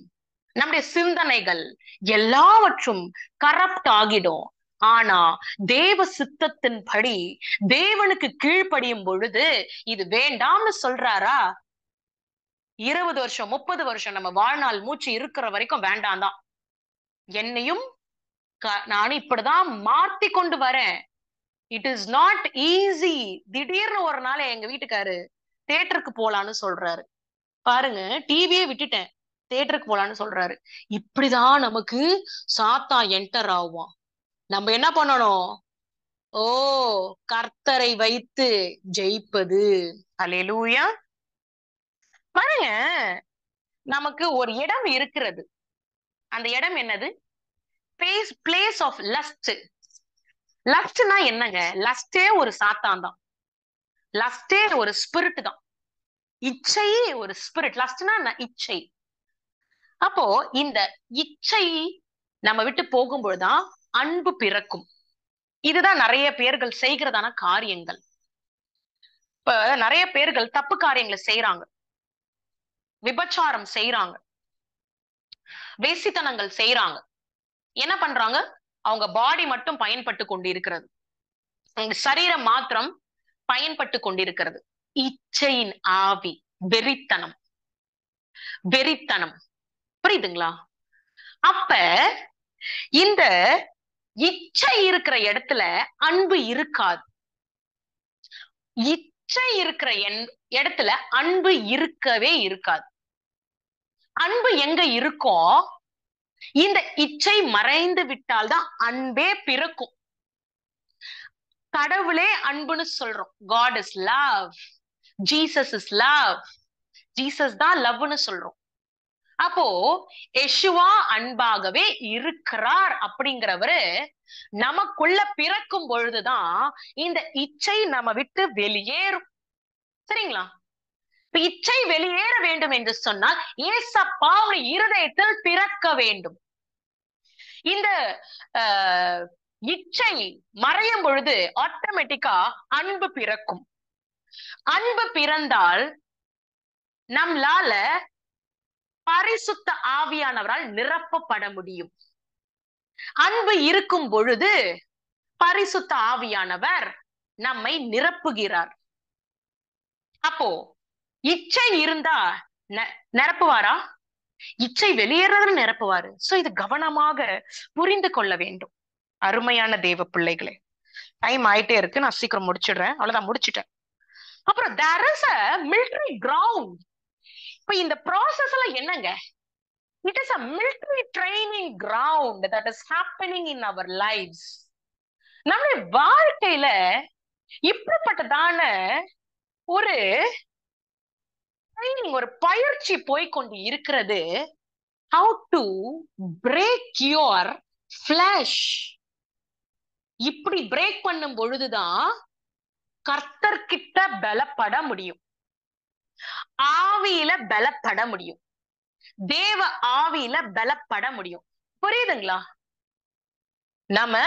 நம்முடைய சிந்தனைகள் எல்லாவற்றும் கரப்ட் ஆகிடும். ஆனா தேவ சித்தத்தின்படி தேவனுக்கு கீழ்ப்படியும் பொழுது, இது வேண்டாம்னு சொல்றாரா, 20 வருஷம் 30 வருஷம் நம்ம வாழ்நாள் மூச்சு இருக்கிற வரைக்கும் வேண்டாம் தான். என்னையும் நானும் இப்படிதான் மாத்தி கொண்டு வரேன். It is not easy. திடீர்னு ஒரு நாள் எங்க வீட்டுக்காரு தியேட்டருக்கு போலான்னு சொல்றாரு. பாருங்க, டிவியே விட்டுட்டேன், தியேட்டருக்கு போலான்னு சொல்றாரு. இப்படிதான் நமக்கு சாத்தா என்டர் ஆகுவான். நம்ம என்ன பண்ணணும்? ஓ, கர்த்தரை வைத்து ஜெயிப்பது. அல்லேலூயா. பாருங்க, நமக்கு ஒரு இடம் இருக்கிறது. அந்த இடம் என்னது? Place of lust. லஸ்ட்னா என்னங்க? லஸ்டே ஒரு சாத்தான் தான். லஸ்டே ஒரு ஸ்பிரிட் தான். இச்சை ஒரு ஸ்பிரிட். லஸ்ட்னா இச்சை. அப்போ இந்த இச்சை நம்ம விட்டு போகும்பொழுதுதான் அன்பு பிறக்கும். இதுதான் நிறைய பேர்கள் செய்கிறதான காரியங்கள். இப்ப நிறைய பேர்கள் தப்பு காரியங்களை செய்யறாங்க, விபச்சாரம் செய்யறாங்க, வேசித்தனங்கள் செய்யறாங்க. என்ன பண்றாங்க? அவங்க பாடி மட்டும் பயன்பட்டு கொண்டிருக்கிறது, அவங்க சரீரம் மாத்திரம் பயன்பட்டு கொண்டிருக்கிறது. இச்சையின் ஆவி, வெறித்தனம். வெறித்தனம் புரியுதுங்களா? அப்ப இந்த இச்சை இருக்கிற இடத்துல அன்பு இருக்காது. இச்சை இருக்கிற இடத்துல அன்பு இருக்கவே இருக்காது. அன்பு எங்க இருக்கும்? இந்த இச்சை மறைந்து விட்டால்தான் அன்பே பிறக்கும். கடவுளே அன்புன்னு சொல்றோம். God is love. Jesus is love. Jesus தான் லவ்னு சொல்றோம். அப்போ யெஷுவா அன்பாகவே இருக்கிறார் அப்படிங்கிறவரு நமக்குள்ள பிறக்கும் பொழுதுதான் இந்த இச்சை நம்ம விட்டு வெளியேறும். சரிங்களா? இப்ப இச்சை வெளியேற வேண்டும் என்று சொன்னால் ஏசப்பா இருதயத்தில் பிறக்க வேண்டும். இந்த இச்சை மறையும் பொழுது ஆட்டோமேட்டிக்கா அன்பு பிறக்கும். அன்பு பிறந்தால் நம்மளால பரிசுத்த ஆவியானவரால் நிரப்பப்பட முடியும். அன்பு இருக்கும் பொழுது பரிசுத்த ஆவியானவர் நம்மை நிரப்புகிறார். அப்போ இச்சை இருந்தா நிரப்புவாரா? இச்சை வெளியேறதுன்னு நிரப்புவாரு. சோ இது கவனமாக புரிந்து கொள்ள வேண்டும். அருமையான தேவ பிள்ளைகளே, டைம் ஆயிட்டே இருக்கு, நான் சீக்கிரம் முடிச்சிடுறேன். அவ்வளவுதான், முடிச்சிட்டேன். அப்புறம் there is a military ground. இப்ப இந்த ப்ராசஸ்ல என்னங்க? It is a military training ground that is happening in our lives. நம்முடைய வாழ்க்கையில இப்படிப்பட்டதான ஒரு ட்ரைனிங், ஒரு பயிற்சி போய்கொண்டு இருக்கிறது. How to break your flesh. இப்படி பிரேக் பண்ணும் பொழுதுதான் கர்த்தர்கிட்ட பலப்பட முடியும், ஆவியில பலப்பட முடியும், தேவ ஆவியில பலப்பட முடியும். புரியுதுங்களா? நம்ம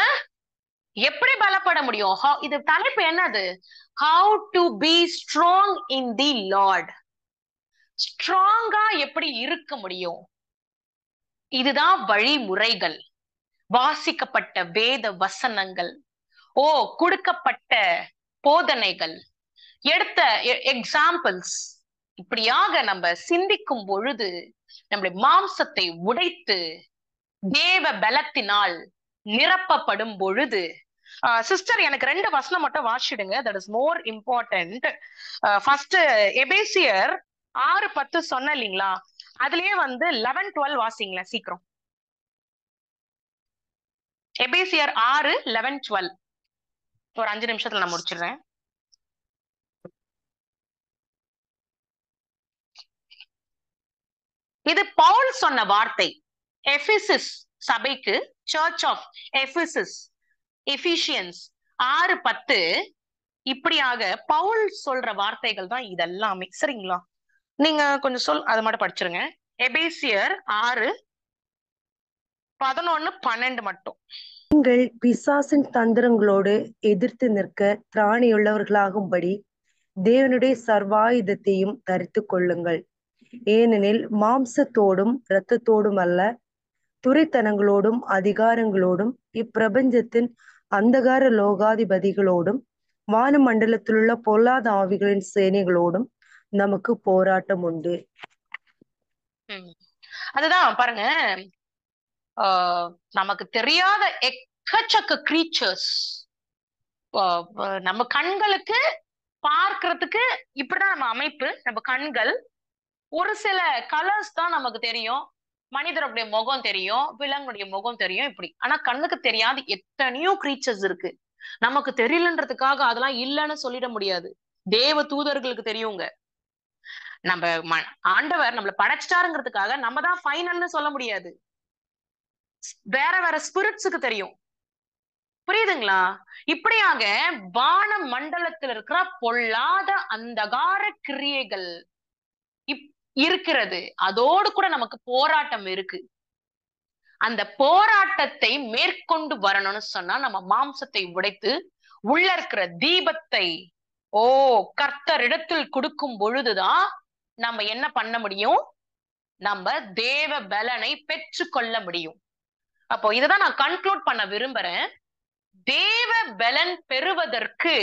எப்படி பலப்பட முடியும்? இது தலைப்பு என்னது? How to be strong in the Lord. ஸ்ட்ராங்கா எப்படி இருக்க முடியும்? இதுதான் வழிமுறைகள், வாசிக்கப்பட்ட வேத வசனங்கள், கொடுக்கப்பட்ட போதனைகள், எடுத்த எக்ஸாம்பிள்ஸ். இப்படியாக நம்ம சிந்திக்கும் பொழுது நம்முடைய மாம்சத்தை உடைத்து தேவ பலத்தினால் நிரப்பப்படும் பொழுது, சிஸ்டர் எனக்கு 2 வசனம் மட்டும் வாசிடுங்க, that is more important. First எபேசியர் 6:10 சொன்ன இல்லீங்களா, அதுலயே 11-12 வாசிங்களேன் சீக்கிரம். எபேசியர் 6:11-12 ஒரு 5 நிமிஷத்துல நான் முடிச்சிடுறேன். இது பவுல் சொன்ன வார்த்தை எபிசிஸ் சபைக்கு, சர்ச் ஆஃப் எபிசிஸ், எபிஷியன்ஸ் 6:10. இப்படியாக பவுல் சொல்ற வார்த்தைகள் தான் இதெல்லாமே. சரிங்களா? நீங்க கொஞ்சம் அது மட்டும் படிச்சிருங்க. எபேசியர் 6:11-12 மட்டும். நீங்கள் பிசாசின் தந்திரங்களோடு எதிர்த்து நிற்க திராணியுள்ளவர்களாகும்படி தேவனுடைய சர்வாயுதத்தையும் தரித்து கொள்ளுங்கள். ஏனெனில் மாம்சத்தோடும் இரத்தத்தோடும் அல்ல, துரைத்தனங்களோடும் அதிகாரங்களோடும் இப்பிரபஞ்சத்தின் அந்தகார லோகாதிபதிகளோடும் வானமண்டலத்திலுள்ள பொல்லாத ஆவிகளின் சேனைகளோடும் நமக்கு போராட்டம் உண்டு. அதுதான் பாருங்க, நமக்கு தெரியாத எக்கச்சக்க கிரீச்சர்ஸ் நம்ம கண்களுக்கு பார்க்கறதுக்கு இப்படிதான் நம்ம அமைப்பு. நம்ம கண்கள் ஒரு சில கலர்ஸ் தான் நமக்கு தெரியும், மனிதருடைய முகம் தெரியும், விலங்குடைய முகம் தெரியும், இப்படி. ஆனா கண்ணுக்கு தெரியாது எத்தனையோ கிரீச்சர்ஸ் இருக்கு. நமக்கு தெரியலன்றதுக்காக அதெல்லாம் இல்லைன்னு சொல்லிட முடியாது. தேவ தூதர்களுக்கு தெரியுங்க. நம்ம ஆண்டவர் நம்மள படைச்சிட்டாருங்கிறதுக்காக நம்ம தான் ஃபைனல்னு சொல்ல முடியாது. வேற வேற ஸ்பிரிட்ஸுக்கு தெரியும். புரியுதுங்களா? இப்படியாக வான மண்டலத்தில் இருக்கிற பொல்லாத அந்தகார கிரியைகள் இருக்கிறது. அதோடு கூட நமக்கு போராட்டம் இருக்கு. அந்த போராட்டத்தை மேற்கொண்டு வரணும்னு சொன்னா நம்ம மாம்சத்தை உடைத்து உள்ள இருக்கிற தீபத்தை கர்த்தரிடத்தில் கொடுக்கும் பொழுதுதான் நம்ம என்ன பண்ண முடியும்? நம்ம தேவ பலனை பெற்று கொள்ள முடியும். அப்போ இததான் நான் கன்க்ளூட் பண்ண விரும்புறேன். தேவ பலன் பெறுவதற்கு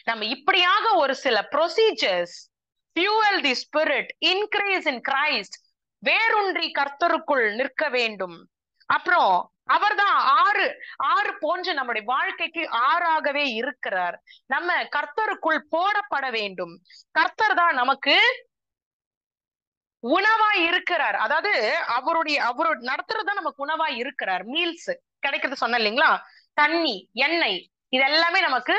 நம்ம இப்படியாக ஒரு சில procedures, fuel the spirit, increase in Christ, வேரூன்றி கர்த்தருக்குள் நிற்க வேண்டும். அப்புறம் அவர்தான் ஆறு போன்று நம்முடைய வாழ்க்கைக்கு ஆறாகவே இருக்கிறார். நம்ம கர்த்தருக்குள் போடப்பட வேண்டும். கர்த்தர் தான் நமக்கு உணவாய் இருக்கிறார். அதாவது அவரோட நடத்துறதுதான் நமக்கு உணவாய் இருக்கிறார். மீல்ஸ் கிடைக்கிறது சொன்ன இல்லைங்களா, தண்ணி, எண்ணெய், இது எல்லாமே நமக்கு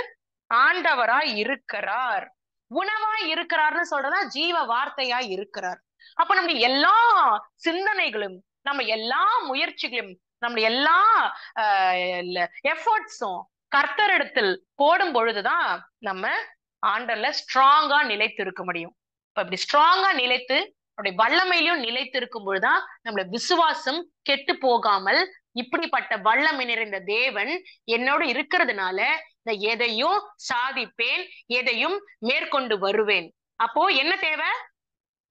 ஆண்டவராய் இருக்கிறார். உணவாய் இருக்கிறார்னு சொல்றதா ஜீவ வார்த்தையாய் இருக்கிறார். அப்ப நம்ம எல்லா சிந்தனைகளும், நம்ம எல்லா முயற்சிகளும், நம்ம எல்லா எஃபர்ட்ஸும் கர்த்தரிடத்தில் போடும் பொழுதுதான் நம்ம ஆண்டர்ல ஸ்ட்ராங்கா நிலைத்து இருக்க முடியும். இப்ப இப்படி ஸ்ட்ராங்கா நிலைத்து நம்முடைய வல்லமையிலும் நிலைத்து இருக்கும் பொழுதுதான் நம்மளோட விசுவாசம் கெட்டு போகாமல், இப்படிப்பட்ட வல்லமை நிறைந்த தேவன் என்னோடு இருக்கிறதுனால நான் எதையும் சாதிப்பேன், எதையும் மேற்கொண்டு வருவேன். அப்போ என்ன தேவை?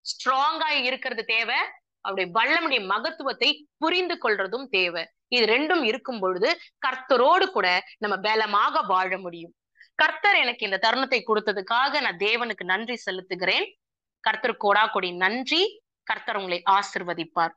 ஸ்ட்ராங்கா இருக்கிறது தேவை, அவருடைய வல்லமுடைய மகத்துவத்தை புரிந்து கொள்றதும் தேவை. இது ரெண்டும் இருக்கும் பொழுது கர்த்தரோடு கூட நம்ம பலமாக வாழ முடியும். கர்த்தர் எனக்கு இந்த தருணத்தை கொடுத்ததுக்காக நான் தேவனுக்கு நன்றி செலுத்துகிறேன். கர்த்தர் கோடா கொடி நன்றி. கர்த்தர் உங்களை ஆசிர்வதிப்பார்.